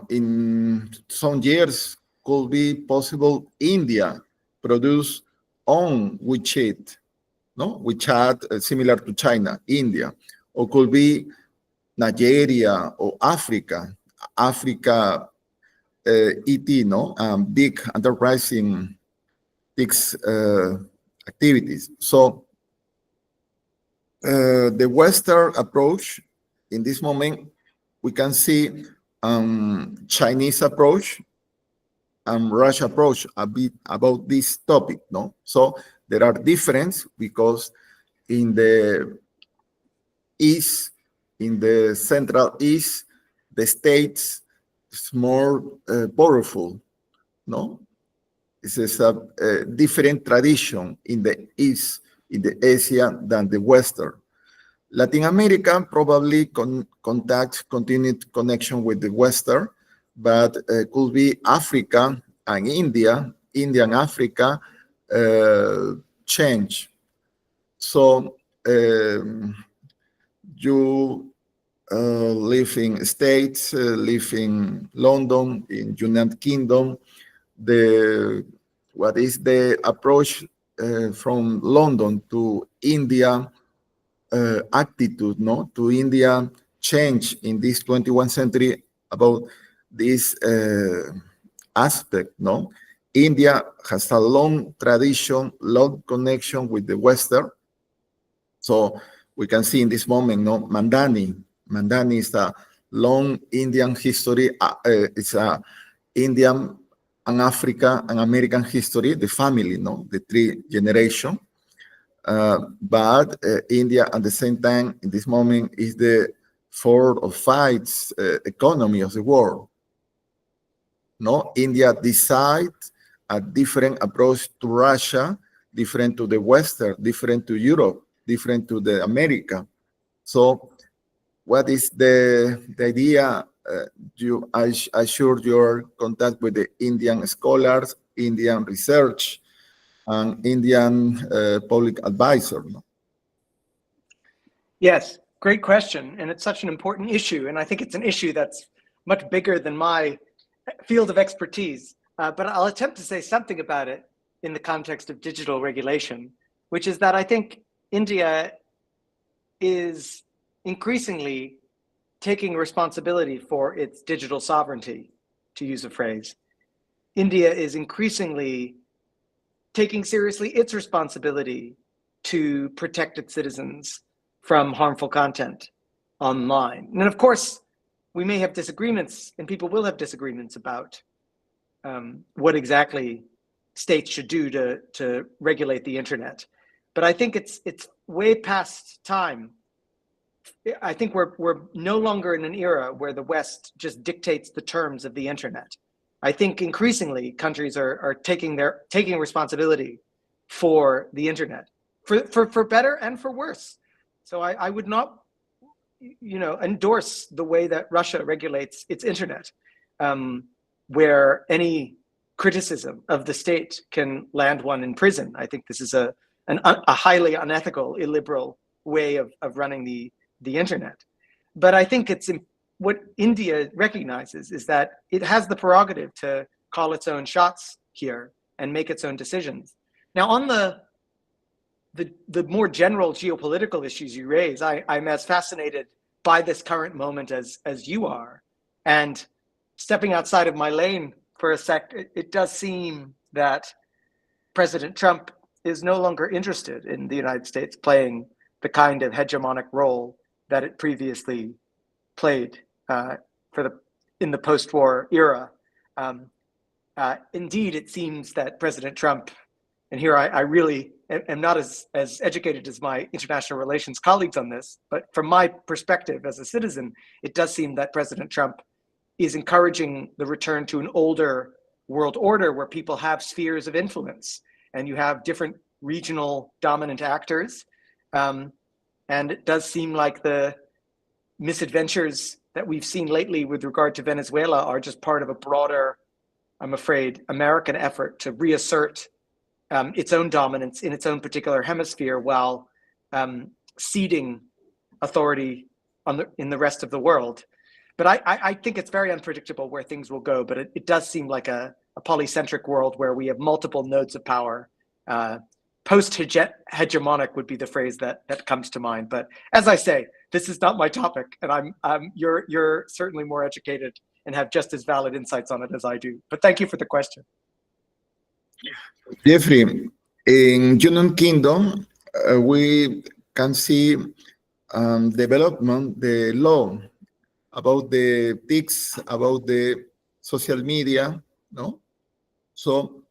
in some years, could be possible India produce own WeChat, no? WeChat similar to China, India, or could be Nigeria or Africa, ET, no? Big enterprising, big activities. So the Western approach in this moment, we can see Chinese approach and Russia approach a bit about this topic, no? So there are differences because in the East, in the Central East, the states is more powerful, no? This is a different tradition in the East, in the Asia than the Western. Latin America probably continued connection with the Western, but could be Africa and India and Africa change. So you live in States, live in London, in United Kingdom. What is the approach from London to India attitude, no, to India change in this 21st century about this aspect, no? India has a long tradition, long connection with the Western. So we can see in this moment, no, Mandani is a long Indian history. It's a Indian and Africa and American history, the family, no, the three generation. But India at the same time, in this moment, is the fourth or fifth economy of the world. No, India decides a different approach to Russia, different to the Western, different to Europe. different to the America. So what is the idea? I sure you're contact with the Indian scholars, Indian research, and Indian public advisor. No? Yes, great question. And it's such an important issue. And I think it's an issue that's much bigger than my field of expertise. But I'll attempt to say something about it in the context of digital regulation, which is that I think India is increasingly taking responsibility for its digital sovereignty, to use a phrase. India is increasingly taking seriously its responsibility to protect its citizens from harmful content online. And of course, we may have disagreements, and people will have disagreements about what exactly states should do to regulate the internet. But I think it's way past time. I think we're no longer in an era where the West just dictates the terms of the internet. I think increasingly countries are taking responsibility for the internet, for better and for worse. So I would not, endorse the way that Russia regulates its internet, where any criticism of the state can land one in prison. I think this is a highly unethical, illiberal way of running the internet. But I think what India recognizes is that it has the prerogative to call its own shots here and make its own decisions. Now, on the more general geopolitical issues you raise, I'm as fascinated by this current moment as you are. And stepping outside of my lane for a sec, it does seem that President Trump is no longer interested in the United States playing the kind of hegemonic role that it previously played in the post-war era. Indeed, it seems that President Trump, and here I really am not as educated as my international relations colleagues on this, but from my perspective as a citizen, it does seem that President Trump is encouraging the return to an older world order where people have spheres of influence and you have different regional dominant actors. And it does seem like the misadventures that we've seen lately with regard to Venezuela are just part of a broader, I'm afraid, American effort to reassert its own dominance in its own particular hemisphere while ceding authority in the rest of the world. But I think it's very unpredictable where things will go, but it does seem like a polycentric world where we have multiple nodes of power. Post-hegemonic would be the phrase that comes to mind. But as I say, this is not my topic, and you're certainly more educated and have just as valid insights on it as I do. But thank you for the question. Jeffrey, in United Kingdom, we can see development, the law about the TICs, about the social media, no? So,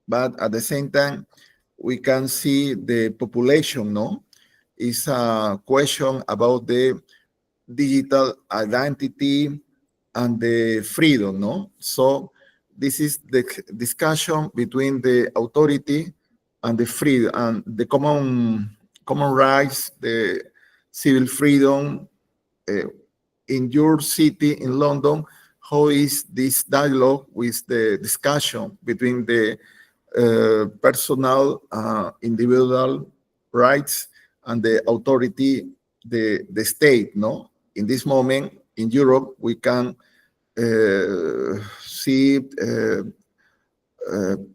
but at the same time, we can see the population, no? It's a question about the digital identity and the freedom, no? So this is the discussion between the authority and the freedom and the common rights, the civil freedom. In your city, in London, how is this dialogue with the discussion between the personal, individual rights and the authority, the state, no? In this moment, in Europe, we can see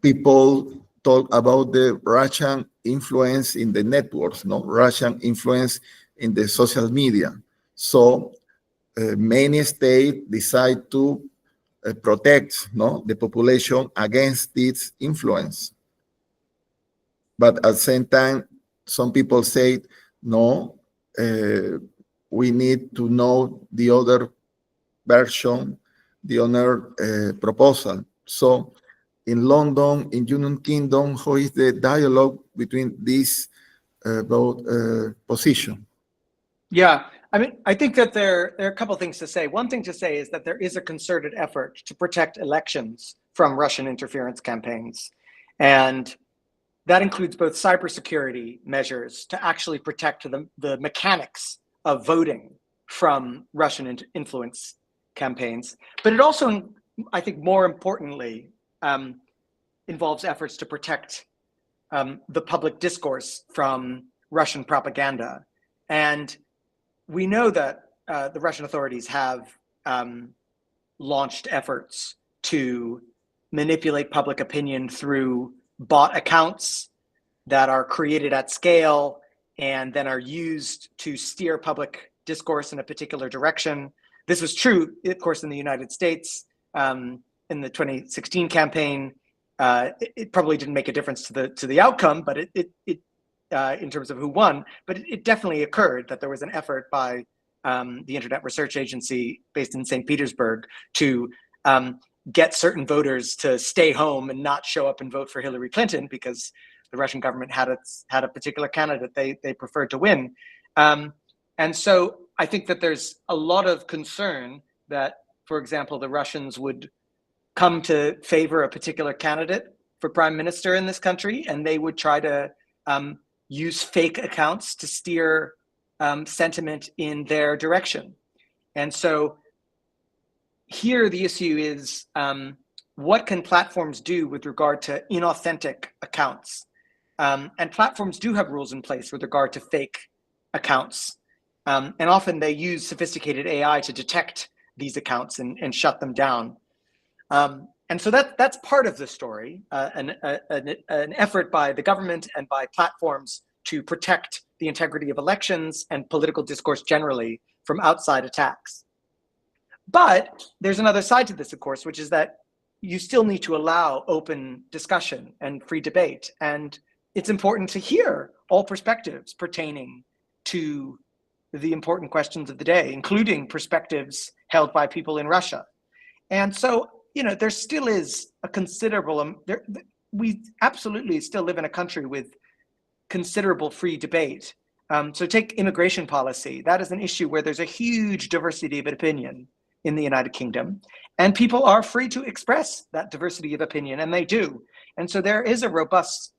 people talk about the Russian influence in the networks, no? Russian influence in the social media. So many states decide to protect, no, the population against its influence. But at the same time, some people say, no, we need to know the other version, the other proposal. So in London, in United Kingdom, how is the dialogue between these both positions? Yeah, I mean, I think that there are a couple of things to say. One thing to say is that there is a concerted effort to protect elections from Russian interference campaigns. And that includes both cybersecurity measures to actually protect the mechanics of voting from Russian influence campaigns. But it also, I think more importantly, involves efforts to protect the public discourse from Russian propaganda. And we know that the Russian authorities have launched efforts to manipulate public opinion through bot accounts that are created at scale and then are used to steer public discourse in a particular direction. This was true, of course, in the United States in the 2016 campaign. It probably didn't make a difference to the outcome, but it in terms of who won. But it definitely occurred that there was an effort by the Internet Research Agency based in St. Petersburg to get certain voters to stay home and not show up and vote for Hillary Clinton because the Russian government had a particular candidate they preferred to win. And so I think that there's a lot of concern that, for example, the Russians would come to favor a particular candidate for prime minister in this country, and they would try to use fake accounts to steer sentiment in their direction. And so here the issue is, what can platforms do with regard to inauthentic accounts? And platforms do have rules in place with regard to fake accounts. And often they use sophisticated AI to detect these accounts and shut them down. And so that's part of the story, an effort by the government and by platforms to protect the integrity of elections and political discourse generally from outside attacks. But there's another side to this, of course, which is that you still need to allow open discussion and free debate. And it's important to hear all perspectives pertaining to the important questions of the day, including perspectives held by people in Russia. And so, there still is a considerable, we absolutely still live in a country with considerable free debate. So take immigration policy. That is an issue where there's a huge diversity of opinion in the United Kingdom, and people are free to express that diversity of opinion, and they do. And so there is a robust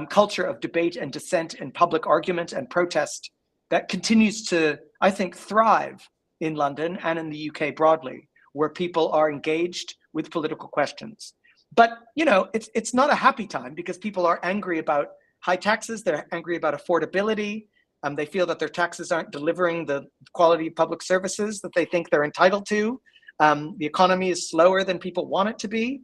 culture of debate and dissent and public argument and protest that continues to, I think, thrive in London and in the UK broadly, where people are engaged with political questions. But, it's not a happy time because people are angry about high taxes. They're angry about affordability. They feel that their taxes aren't delivering the quality of public services that they think they're entitled to. The economy is slower than people want it to be.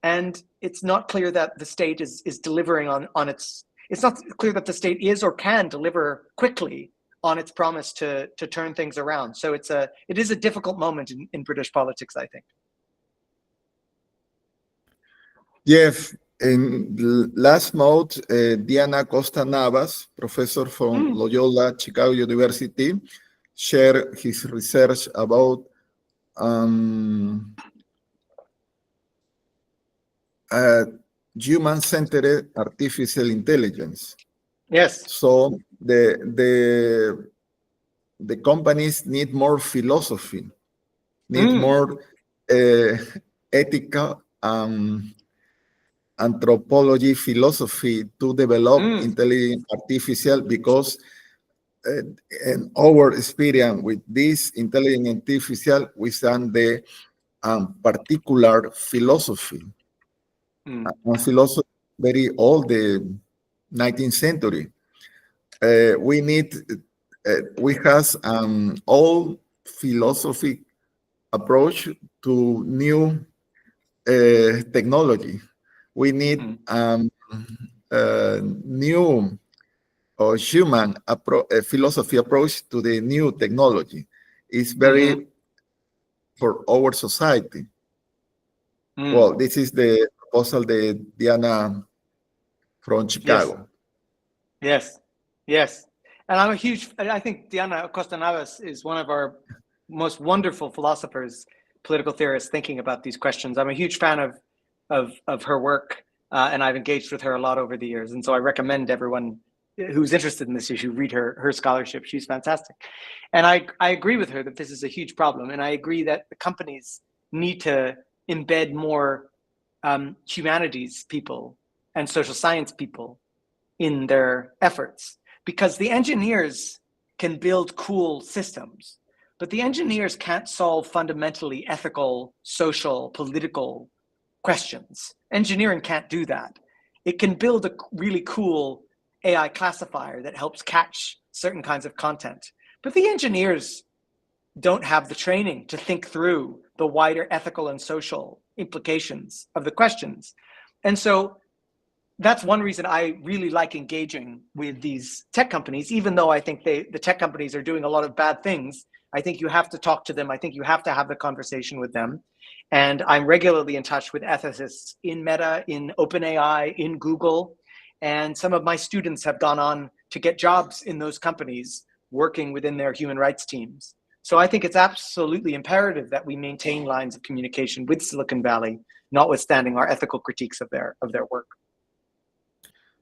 And it's not clear that the state is delivering on its, it's not clear that the state is or can deliver quickly on its promise to turn things around. So it is a difficult moment in British politics, I think. Jeff, in the last month, Diana Costa Navas, professor from Loyola Chicago University, shared his research about human-centered artificial intelligence. Yes. So the companies need more philosophy, need more ethical anthropology philosophy to develop intelligent artificial, because in our experience with this intelligent artificial, we stand the particular philosophy. And philosophy very old, the 19th century. We have old philosophy approach to new technology. We need new or human philosophy approach to the new technology. It's very for our society. Well, this is the proposal that Diana from Chicago. Yes. And I think Diana Costa Navas is one of our most wonderful philosophers, political theorists thinking about these questions. I'm a huge fan of her work, and I've engaged with her a lot over the years. And so I recommend everyone who's interested in this issue read her scholarship. She's fantastic. And I agree with her that this is a huge problem. And I agree that the companies need to embed more humanities people and social science people in their efforts, because the engineers can build cool systems, but the engineers can't solve fundamentally ethical, social, political questions. Engineering can't do that. It can build a really cool AI classifier that helps catch certain kinds of content, but the engineers don't have the training to think through the wider ethical and social implications of the questions. And so that's one reason I really like engaging with these tech companies, even though I think the tech companies are doing a lot of bad things. I think you have to talk to them. I think you have to have the conversation with them. And I'm regularly in touch with ethicists in Meta, in OpenAI, in Google. And some of my students have gone on to get jobs in those companies working within their human rights teams. So I think it's absolutely imperative that we maintain lines of communication with Silicon Valley, notwithstanding our ethical critiques of their work.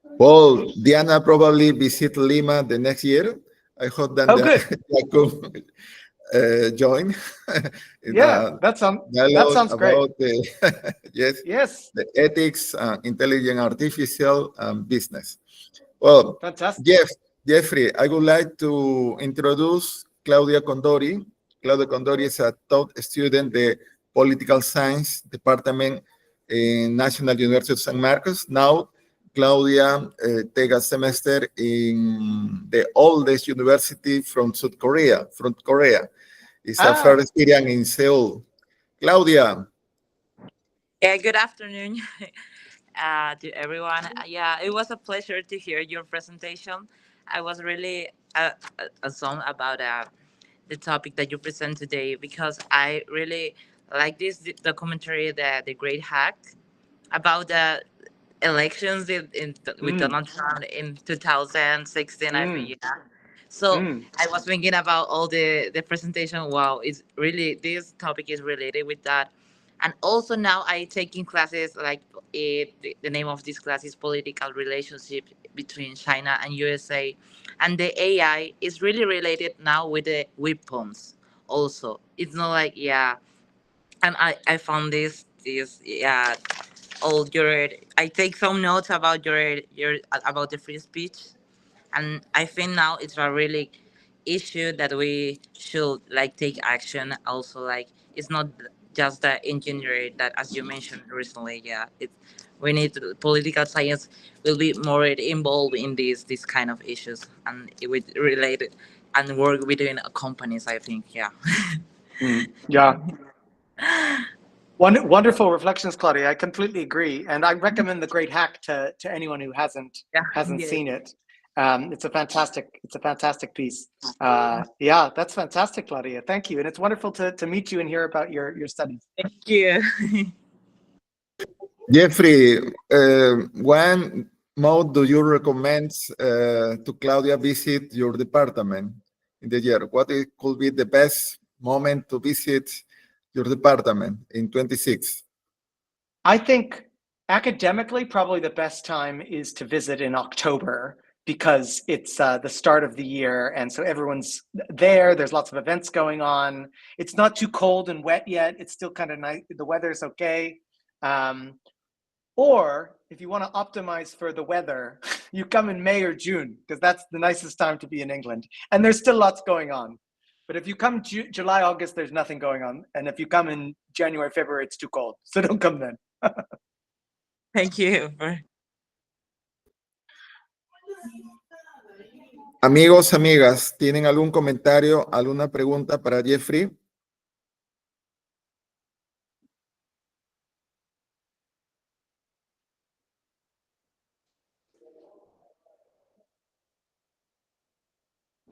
Well, Diana probably visit Lima the next year. I hope that I could join. Yeah, that sounds great. About the yes, the ethics, intelligent artificial business. Well, fantastic. Jeffrey, I would like to introduce Claudia Condori. Claudia Condori is a top student, the Political Science Department in National University of San Marcos. Now, Claudia take a semester in the oldest university from South Korea, It's a first experience in Seoul. Claudia. Yeah, good afternoon to everyone. Yeah, it was a pleasure to hear your presentation. I was really awesome about the topic that you present today, because I really like this documentary, the Great Hack, about the elections with Donald Trump in 2016, I think. Yeah. So I was thinking about all the presentation. Wow, it's really, this topic is related with that. And also now I taking classes like the name of this class is Political Relationship between China and USA, and the AI is really related now with the weapons. Also, it's not like, yeah, and I found this yeah, all your, I take some notes about your about the free speech, and I think now it's a really issue that we should like take action. Also, like, it's not just the engineering that, as you mentioned recently. Yeah, it, we need political science will be more involved in these kind of issues, and it would related and work within companies, I think. Yeah. Yeah. Wonderful reflections, Claudia. I completely agree, and I recommend The Great Hack to anyone who hasn't seen it. It's a fantastic piece. Yeah, that's fantastic, Claudia. Thank you, and it's wonderful to meet you and hear about your studies. Thank you. Jeffrey, when mode do you recommend to Claudia visit your department in the year? What could be the best moment to visit your department in 26? I think academically, probably the best time is to visit in October, because it's the start of the year, and so everyone's there. There's lots of events going on. It's not too cold and wet yet. It's still kind of nice. The weather's okay. Or if you want to optimize for the weather, you come in May or June, because that's the nicest time to be in England. And there's still lots going on. But if you come July, August, there's nothing going on. And if you come in January, February, it's too cold. So don't come then. Thank you. Amigos, amigas, ¿tienen algún comentario, alguna pregunta para Jeffrey?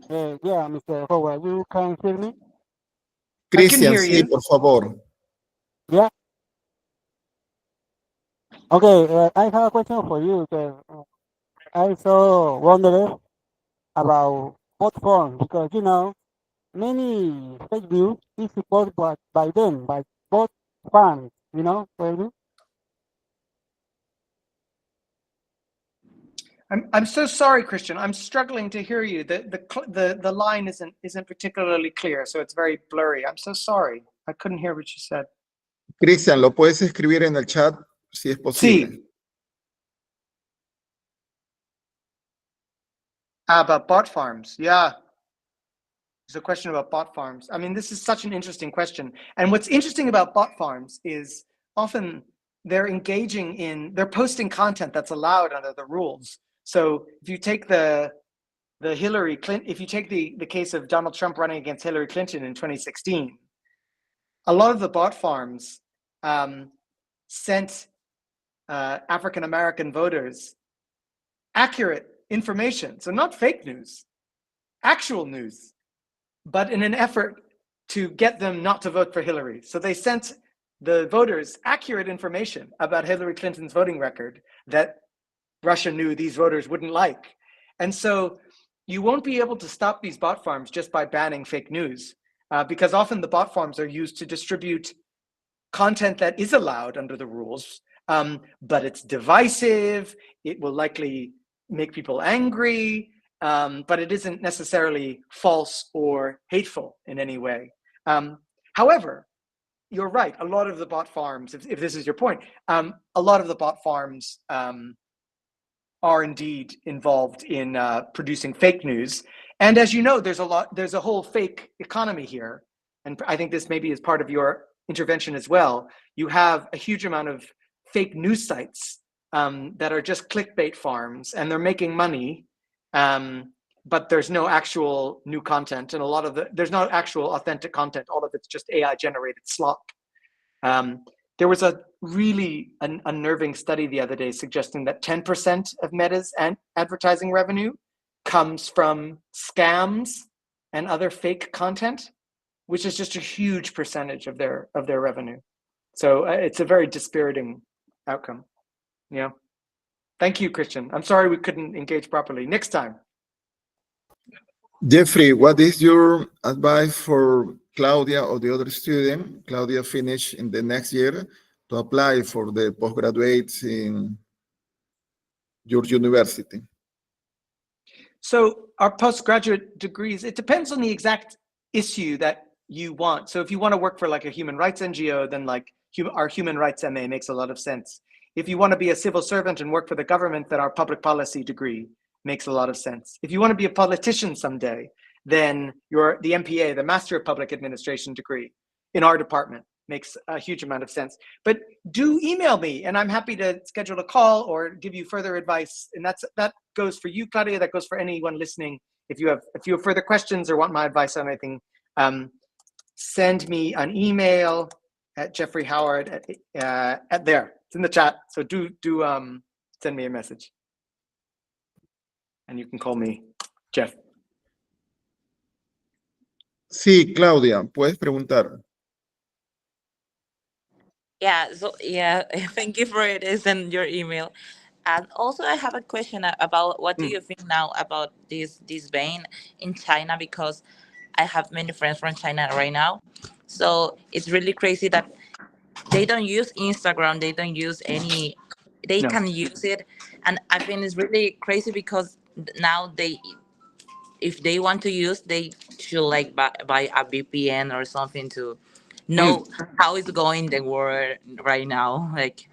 Yeah, Mr. Howard, you can hear me? Cristian, sí, por favor. Yeah. Okay, I have a question for you. I also wonder about both forms, because many fake news is supported by them, by both fans. Maybe? I'm so sorry, Christian. I'm struggling to hear you. The line isn't particularly clear, so it's very blurry. I'm so sorry. I couldn't hear what you said. Cristian, ¿lo puedes escribir en el chat si es posible? Sí. About bot farms. Yeah. There's a question about bot farms. I mean, this is such an interesting question. And what's interesting about bot farms is often they're posting content that's allowed under the rules. So if you take the Hillary Clinton, if you take the case of Donald Trump running against Hillary Clinton in 2016, a lot of the bot farms sent African-American voters accurate information. So not fake news, actual news, but in an effort to get them not to vote for Hillary. So they sent the voters accurate information about Hillary Clinton's voting record that Russia knew these voters wouldn't like. And so you won't be able to stop these bot farms just by banning fake news, because often the bot farms are used to distribute content that is allowed under the rules, but it's divisive, it will likely make people angry, but it isn't necessarily false or hateful in any way. However, you're right, a lot of the bot farms, if this is your point, a lot of the bot farms are indeed involved in producing fake news. And as you know, there's a whole fake economy here. And I think this maybe is part of your intervention as well. You have a huge amount of fake news sites that are just clickbait farms, and they're making money, but there's no actual new content, and there's no actual authentic content. All of it's just AI generated slop. There was a really unnerving study the other day suggesting that 10% of Meta's advertising revenue comes from scams and other fake content, which is just a huge percentage of their revenue. So it's a very dispiriting outcome. Yeah. Thank you, Christian. I'm sorry we couldn't engage properly. Next time. Jeffrey, what is your advice for Claudia or the other student? Claudia finished in the next year to apply for the postgraduates in your university. So our postgraduate degrees, it depends on the exact issue that you want. So if you want to work for like a human rights NGO, then like our human rights MA makes a lot of sense. If you want to be a civil servant and work for the government, then our public policy degree makes a lot of sense. If you want to be a politician someday, then the MPA, the Master of Public Administration degree in our department makes a huge amount of sense. But do email me and I'm happy to schedule a call or give you further advice. And that goes for you, Claudia, that goes for anyone listening. If you have further questions or want my advice on anything, send me an email at Jeffrey Howard at there. It's in the chat. So do send me a message. And you can call me Jeff. Sí, Claudia, puedes preguntar. Yeah, so yeah, thank you for it. Send your email. And also I have a question about what do you think now about this ban in China, because I have many friends from China right now. So it's really crazy that they don't use Instagram, they don't use any, they can use it. And I think it's really crazy because now if they want to use, they should like buy a VPN or something to know how it's going the world right now, like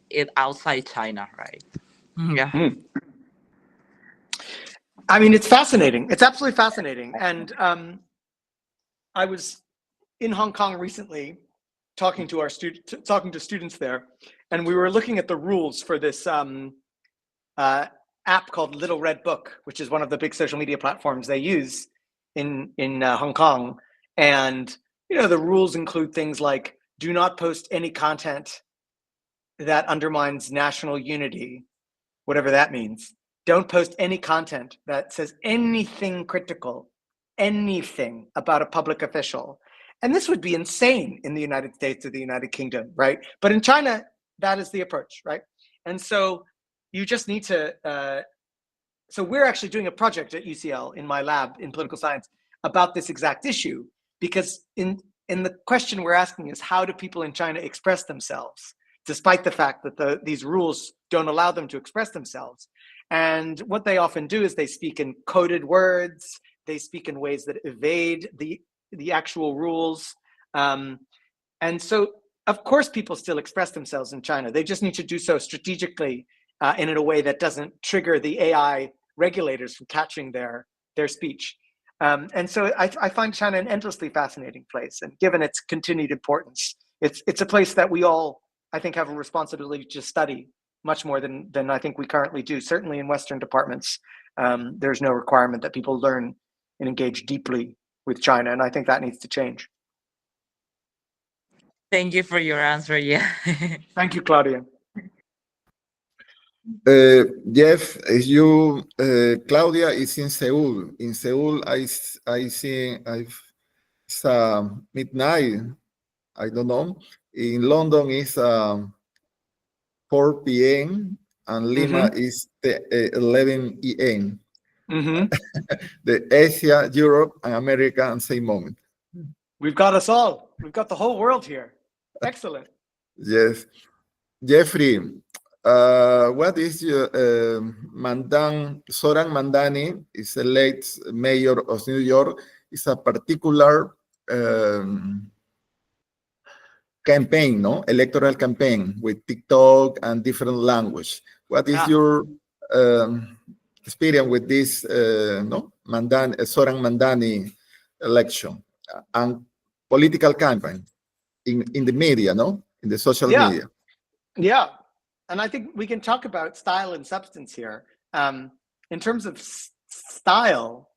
it outside China, right? Yeah. I mean, it's fascinating. It's absolutely fascinating. And I was in Hong Kong recently talking to students there, and we were looking at the rules for this app called Little Red Book, which is one of the big social media platforms they use in Hong Kong. And the rules include things like do not post any content that undermines national unity, whatever that means. Don't post any content that says anything critical, anything about a public official. And this would be insane in the United States or the United Kingdom, right? But in China, that is the approach, right? And so you just need to, so we're actually doing a project at UCL in my lab in political science about this exact issue, because in the question we're asking is how do people in China express themselves, despite the fact that these rules don't allow them to express themselves. And what they often do is they speak in coded words, they speak in ways that evade the actual rules. And so, of course, people still express themselves in China. They just need to do so strategically and in a way that doesn't trigger the AI regulators from catching their speech. And so I find China an endlessly fascinating place. And given its continued importance, it's a place that we all, I think, have a responsibility to study much more than I think we currently do. Certainly in Western departments, there's no requirement that people learn and engage deeply with China. And I think that needs to change. Thank you for your answer. Yeah. Thank you, Claudia. Jeff, Claudia is in Seoul. In Seoul, I see it's midnight. I don't know. In London, it's 4 p.m. and Lima is 11 a.m. The Asia, Europe, and America at the same moment. We've got us all. We've got the whole world here. Excellent. Yes. Jeffrey, what is your Soran Mandani is the late mayor of New York. It's a particular campaign, no? Electoral campaign with TikTok and different language. What is your experience with this Soran Mandani election and political campaign in the media, no? In the social media. Yeah. And I think we can talk about style and substance here. In terms of style,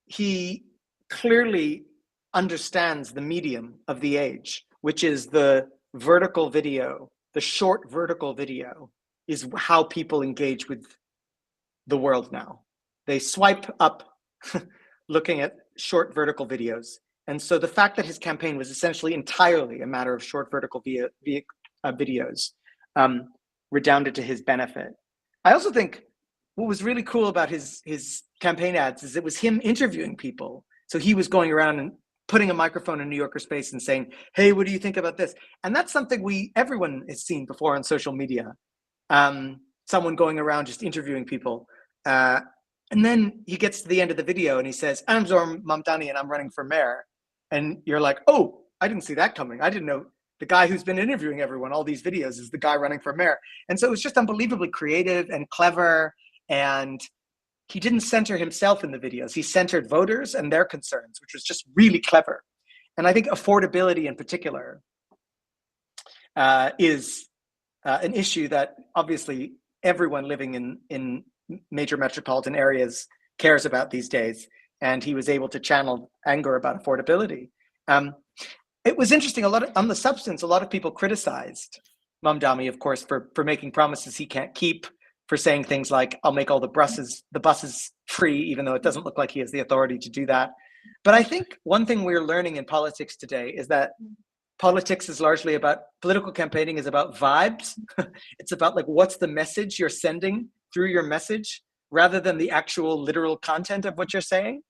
he clearly understands the medium of the age, which is the vertical video. The short vertical video is how people engage with the world now. They swipe up looking at short vertical videos. And so the fact that his campaign was essentially entirely a matter of short vertical videos redounded to his benefit. I also think what was really cool about his campaign ads is it was him interviewing people. So he was going around and putting a microphone in New Yorker's face and saying, hey, what do you think about this? And that's something everyone has seen before on social media. Someone going around just interviewing people. And then he gets to the end of the video and he says, I'm Zoran Mamdani and I'm running for mayor. And you're like, oh, I didn't see that coming. I didn't know the guy who's been interviewing everyone, all these videos, is the guy running for mayor. And so it was just unbelievably creative and clever. And he didn't center himself in the videos. He centered voters and their concerns, which was just really clever. And I think affordability in particular is an issue that obviously everyone living in major metropolitan areas cares about these days. And he was able to channel anger about affordability. It was interesting, on the substance, a lot of people criticized Mamdani, of course, for making promises he can't keep, for saying things like, I'll make all the buses free, even though it doesn't look like he has the authority to do that. But I think one thing we're learning in politics today is that politics is largely about, political campaigning is about vibes. It's about like, what's the message you're sending through your message, rather than the actual literal content of what you're saying.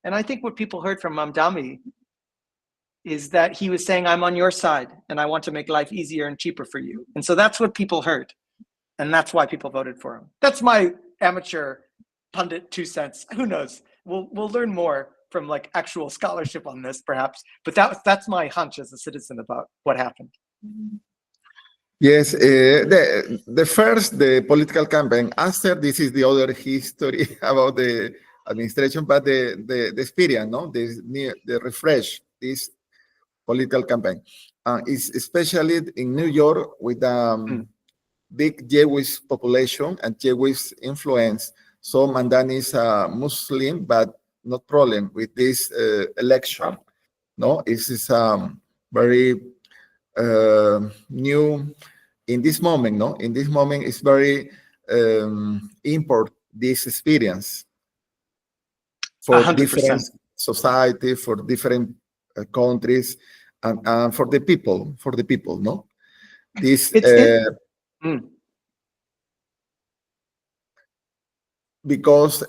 And I think what people heard from Mamdani is that he was saying, I'm on your side and I want to make life easier and cheaper for you. And so that's what people heard. And that's why people voted for him. That's my amateur pundit 2 cents. Who knows? We'll learn more from like actual scholarship on this perhaps, but that's my hunch as a citizen about what happened. Yes, the political campaign. After this is the other history about the administration, but the experience, no, the refresh this political campaign is especially in New York with big Jewish population and Jewish influence. So Mandani is a Muslim, but no problem with this election. No, this is very new. In this moment, no? In this moment, it's very important, this experience for 100%. different society, for different countries, and for the people, no? This because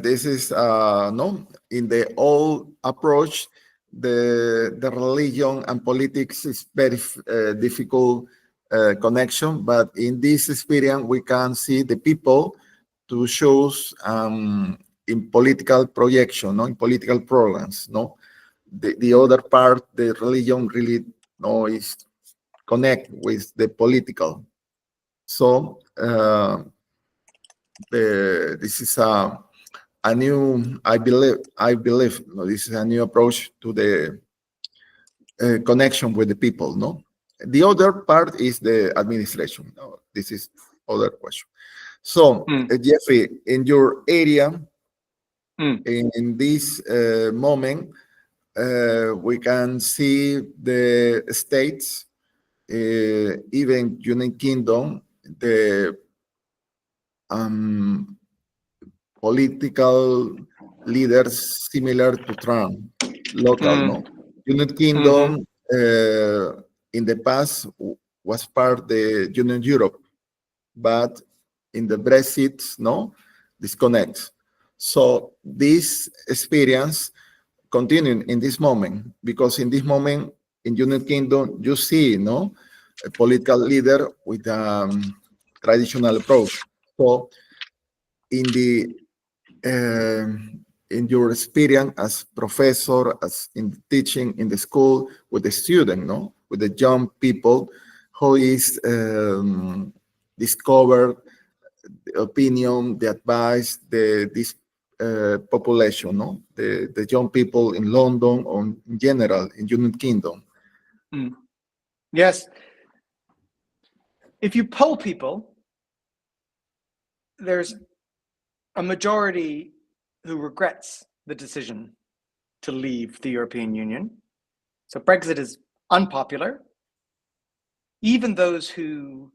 this is no, in the old approach, the religion and politics is very difficult connection, but in this experience we can see the people to shows in political projection, no, in political programs, no. The other part, the religion really is connect with the political. So This is a new, I believe, no, this is a new approach to the connection with the people, no? The other part is the administration. No, this is other question. So, Jeffrey, in your area, in this moment, we can see the states, even United Kingdom, the political leaders similar to Trump, local, no? United Kingdom in the past was part of the Union Europe, but in the Brexit, no, disconnect. So this experience continuing in this moment, because in this moment in United Kingdom you see, no, a political leader with a traditional approach. So in the in your experience as professor, as in teaching in the school with the student, no, with the young people, who is discovered the opinion, the advice, this population, no, the young people in London or in general in United Kingdom. Yes. If you poll people, there's a majority who regrets the decision to leave the European Union. So Brexit is unpopular. Even those who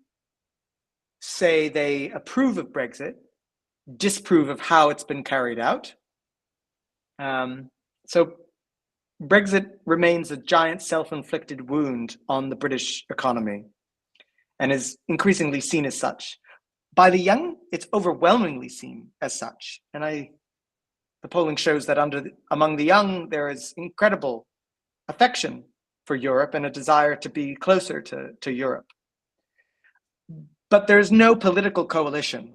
say they approve of Brexit disapprove of how it's been carried out. So Brexit remains a giant self-inflicted wound on the British economy and is increasingly seen as such. By the young, it's overwhelmingly seen as such. And the polling shows that among the young, there is incredible affection for Europe and a desire to be closer to Europe. But there's no political coalition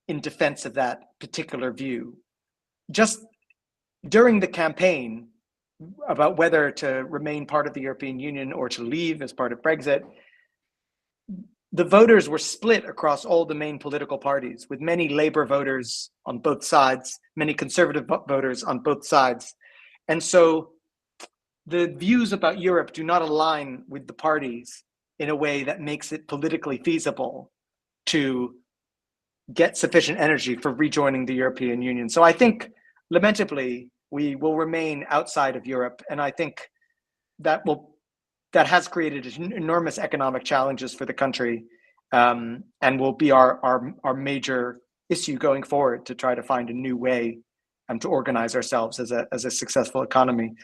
in defense of that particular view. Just during the campaign about whether to remain part of the European Union or to leave as part of Brexit, the voters were split across all the main political parties, with many Labour voters on both sides, many Conservative voters on both sides. And so the views about Europe do not align with the parties in a way that makes it politically feasible to get sufficient energy for rejoining the European Union. So I think, lamentably, we will remain outside of Europe. And I think that has created enormous economic challenges for the country, and will be our major issue going forward, to try to find a new way to organize ourselves as a successful economy.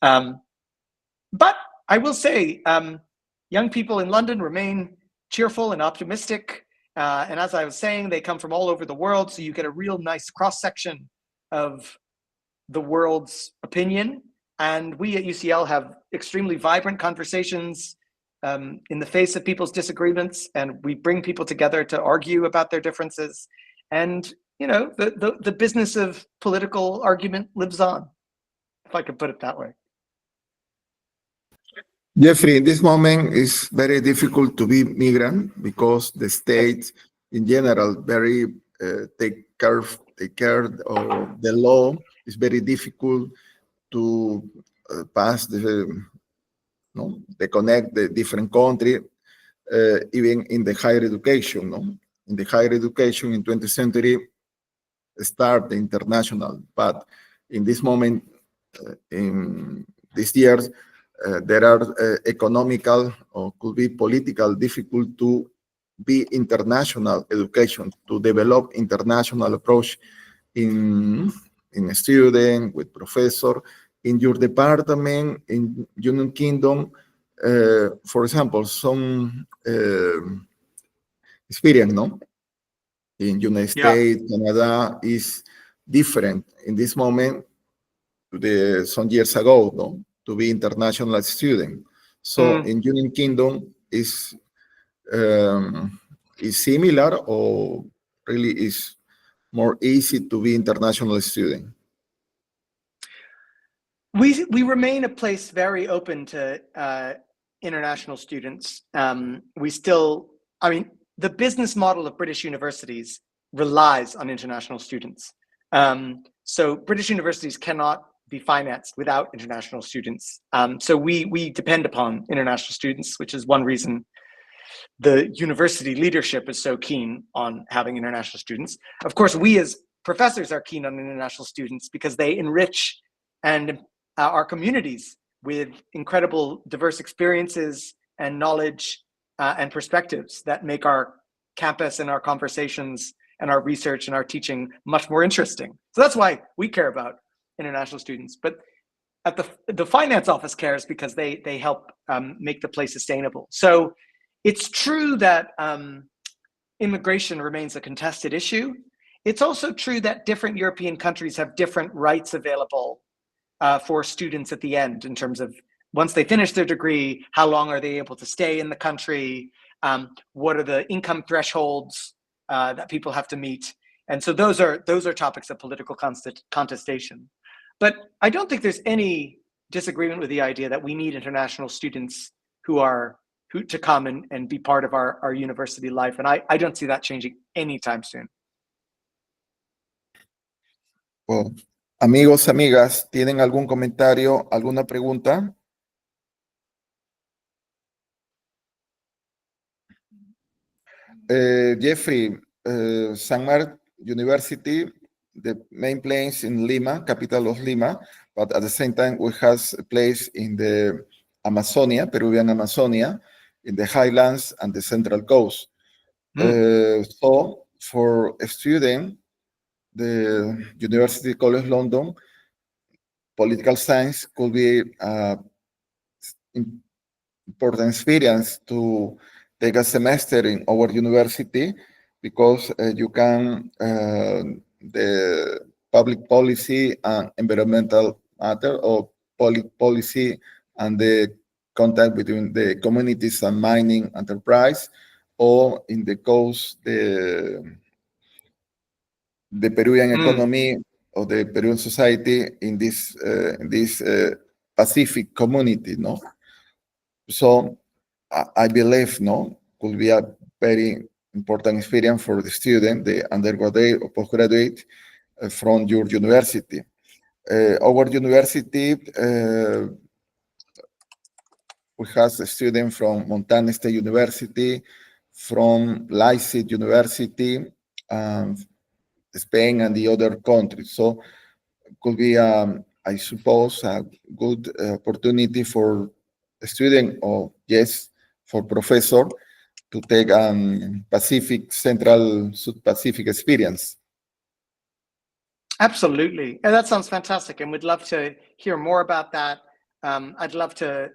But I will say, young people in London remain cheerful and optimistic. And as I was saying, they come from all over the world. So you get a real nice cross-section of the world's opinion. And we at UCL have extremely vibrant conversations in the face of people's disagreements. And we bring people together to argue about their differences. And, you know, the business of political argument lives on, if I could put it that way. Jeffrey, in this moment it's very difficult to be migrant because the state in general very take care of the law. It's very difficult to pass the connect the different country, even in the higher education. No, in the higher education in 20th century start the international, but in this moment, in these years, there are economical or could be political difficult to be international education, to develop international approach in a student, with professor, in your department, in United Kingdom, for example, some experience, no? In United States, Canada is different in this moment to some years ago, no? To be international student. So in United Kingdom is similar, or really is more easy to be international student? We remain a place very open to international students. We still, I mean, the business model of British universities relies on international students. So British universities cannot be financed without international students. So we depend upon international students, which is one reason the university leadership is so keen on having international students. Of course, we as professors are keen on international students because they enrich and our communities with incredible diverse experiences and knowledge and perspectives that make our campus and our conversations and our research and our teaching much more interesting. So that's why we care about international students. But at the finance office cares because they help make the place sustainable. So it's true that immigration remains a contested issue. It's also true that different European countries have different rights available for students at the end in terms of once they finish their degree, how long are they able to stay in the country? What are the income thresholds that people have to meet? And so those are topics of political contestation. But I don't think there's any disagreement with the idea that we need international students who to come and be part of our university life. And I don't see that changing anytime soon. Well, amigos, amigas, ¿tienen algún comentario, alguna pregunta? Jeffrey, San Marcos University, the main place in Lima, capital of Lima, but at the same time we have a place in the Amazonia, Peruvian Amazonia, in the highlands and the central coast. So for a student, the University College London, political science could be important experience to take a semester in our university because you can the public policy and environmental matter or public policy and the contact between the communities and mining enterprise, or in the coast the Peruvian economy or the Peruvian society in this Pacific community, no? So I believe, no, could be a very important experience for the student, the undergraduate or postgraduate from your university. Our university, we have a student from Montana State University, from Leipzig University, Spain and the other countries. So could be, I suppose, a good opportunity for a student or yes, for professor to take Pacific Central Pacific experience. Absolutely. And that sounds fantastic. And we'd love to hear more about that. I'd love to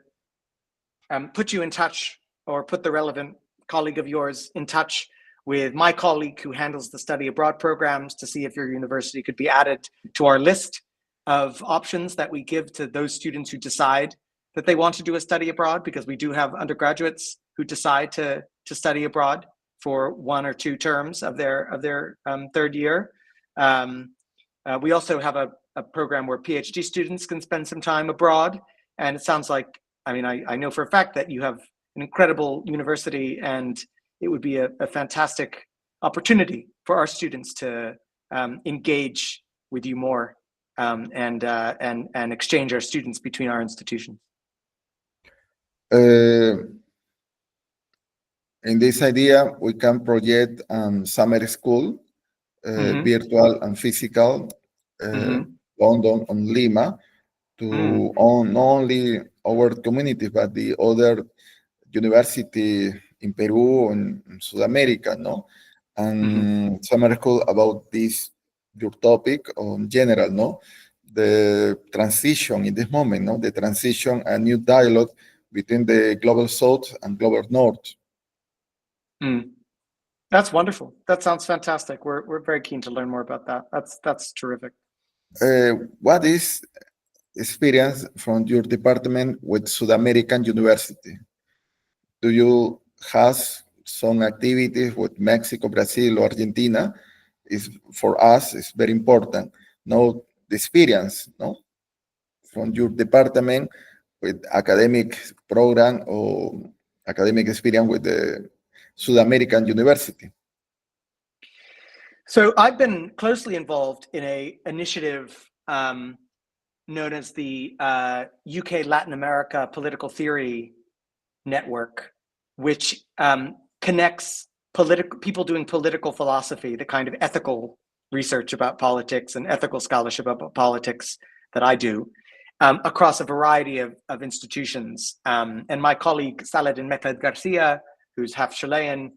put you in touch or put the relevant colleague of yours in touch with my colleague who handles the study abroad programs to see if your university could be added to our list of options that we give to those students who decide that they want to do a study abroad, because we do have undergraduates who decide to study abroad for 1 or 2 terms of their third year. We also have a program where PhD students can spend some time abroad. And it sounds like, I mean, I know for a fact that you have an incredible university, and it would be a fantastic opportunity for our students to engage with you more and exchange our students between our institutions. In this idea, we can project summer school, virtual and physical, London and Lima, to not only our community, but the other university in Peru and South America, no? And summer school about this, your topic on general, no? The transition in this moment, no? The transition, a new dialogue between the global south and global north. That's wonderful. That sounds fantastic. We're very keen to learn more about that. That's terrific. What is experience from your department with South American University? Do you have some activities with Mexico, Brazil, or Argentina? Is for us, it's very important. Know the experience, no, from your department with academic program or academic experience with the South American University. So I've been closely involved in a initiative known as the UK Latin America Political Theory Network, which connects people doing political philosophy, the kind of ethical research about politics and ethical scholarship about politics that I do, across a variety of institutions. And my colleague Saladin Mehmed Garcia, who's half Chilean,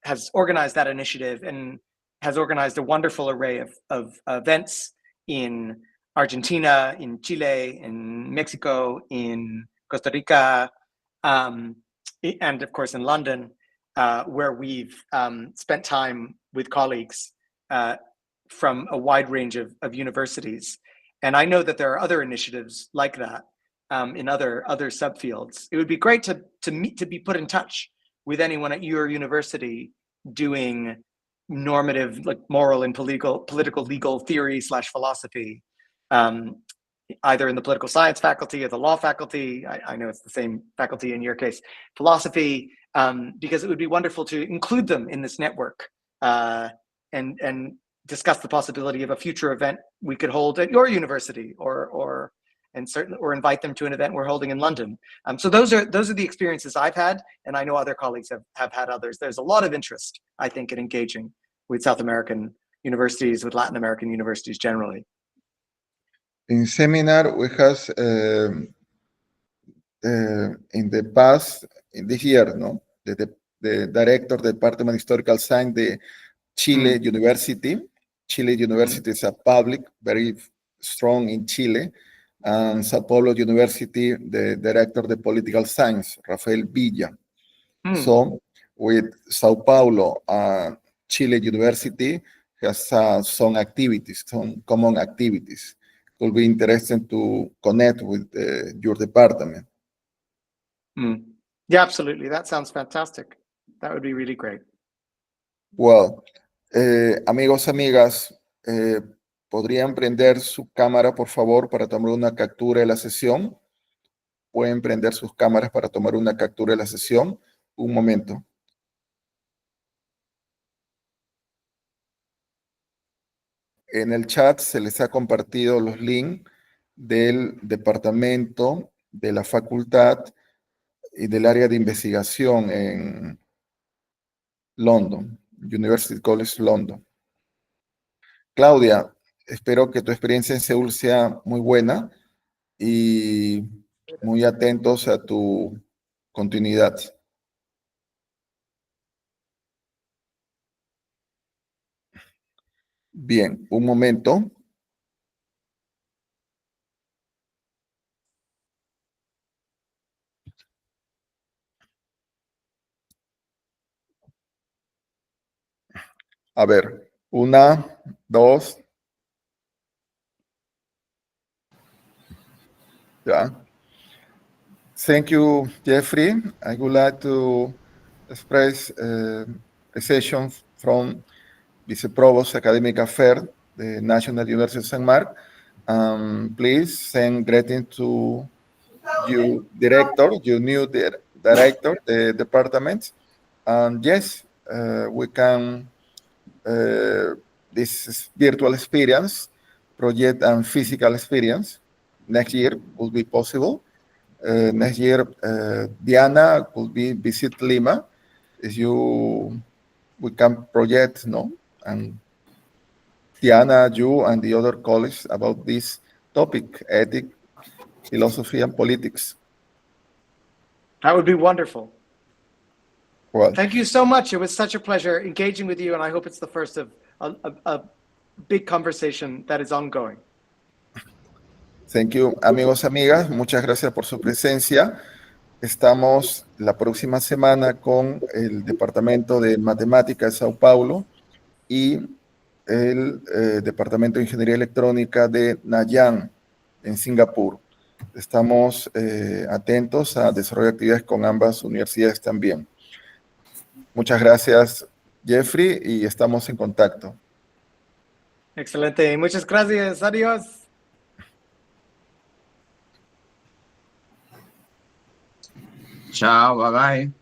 has organized that initiative and has organized a wonderful array of events in Argentina, in Chile, in Mexico, in Costa Rica, and of course in London, where we've spent time with colleagues from a wide range of universities. And I know that there are other initiatives like that in other subfields. It would be great to be put in touch with anyone at your university doing normative, like moral and political legal theory / philosophy, either in the political science faculty or the law faculty. I know it's the same faculty in your case, philosophy, because it would be wonderful to include them in this network and discuss the possibility of a future event we could hold at your university, or invite them to an event we're holding in London. So those are the experiences I've had, and I know other colleagues have had others. There's a lot of interest, I think, in engaging with South American universities, with Latin American universities generally. In seminar, we have in the past, in this year, no, the director of the Department of Historical Science, the Chile University. Chile University is a public, very strong in Chile. And Sao Paulo University, the director of the political science, Rafael Villa. So with Sao Paulo, Chile University has some activities, some common activities. It will be interesting to connect with your department. Yeah, absolutely. That sounds fantastic. That would be really great. Well, amigos, amigas, ¿podrían prender su cámara, por favor, para tomar una captura de la sesión? Pueden prender sus cámaras para tomar una captura de la sesión. Un momento. En el chat se les ha compartido los links del departamento, de la facultad y del área de investigación en London, University College London. Claudia, espero que tu experiencia en Seúl sea muy buena y muy atentos a tu continuidad. Bien, un momento. A ver, 1, 2. Ya. Thank you, Jeffrey. I would like to express appreciation from Vice Provost Academic Affairs, the National University of St. Mark. Please send greeting to your director, your new director, the department. Yes, we can, this virtual experience, project and physical experience, next year will be possible. Next year, Diana will be visit Lima. If we can project, no? And Diana, you and the other colleagues about this topic, ethics, philosophy, and politics. That would be wonderful. Well, thank you so much. It was such a pleasure engaging with you, and I hope it's the first of a big conversation that is ongoing. Thank you, amigos, amigas. Muchas gracias por su presencia. Estamos la próxima semana con el Departamento de Matemática de Sao Paulo y el Departamento de Ingeniería Electrónica de Nanyang, en Singapur. Estamos atentos a desarrollar actividades con ambas universidades también. Muchas gracias, Jeffrey, y estamos en contacto. Excelente. Muchas gracias. Adiós. Chao, bye bye.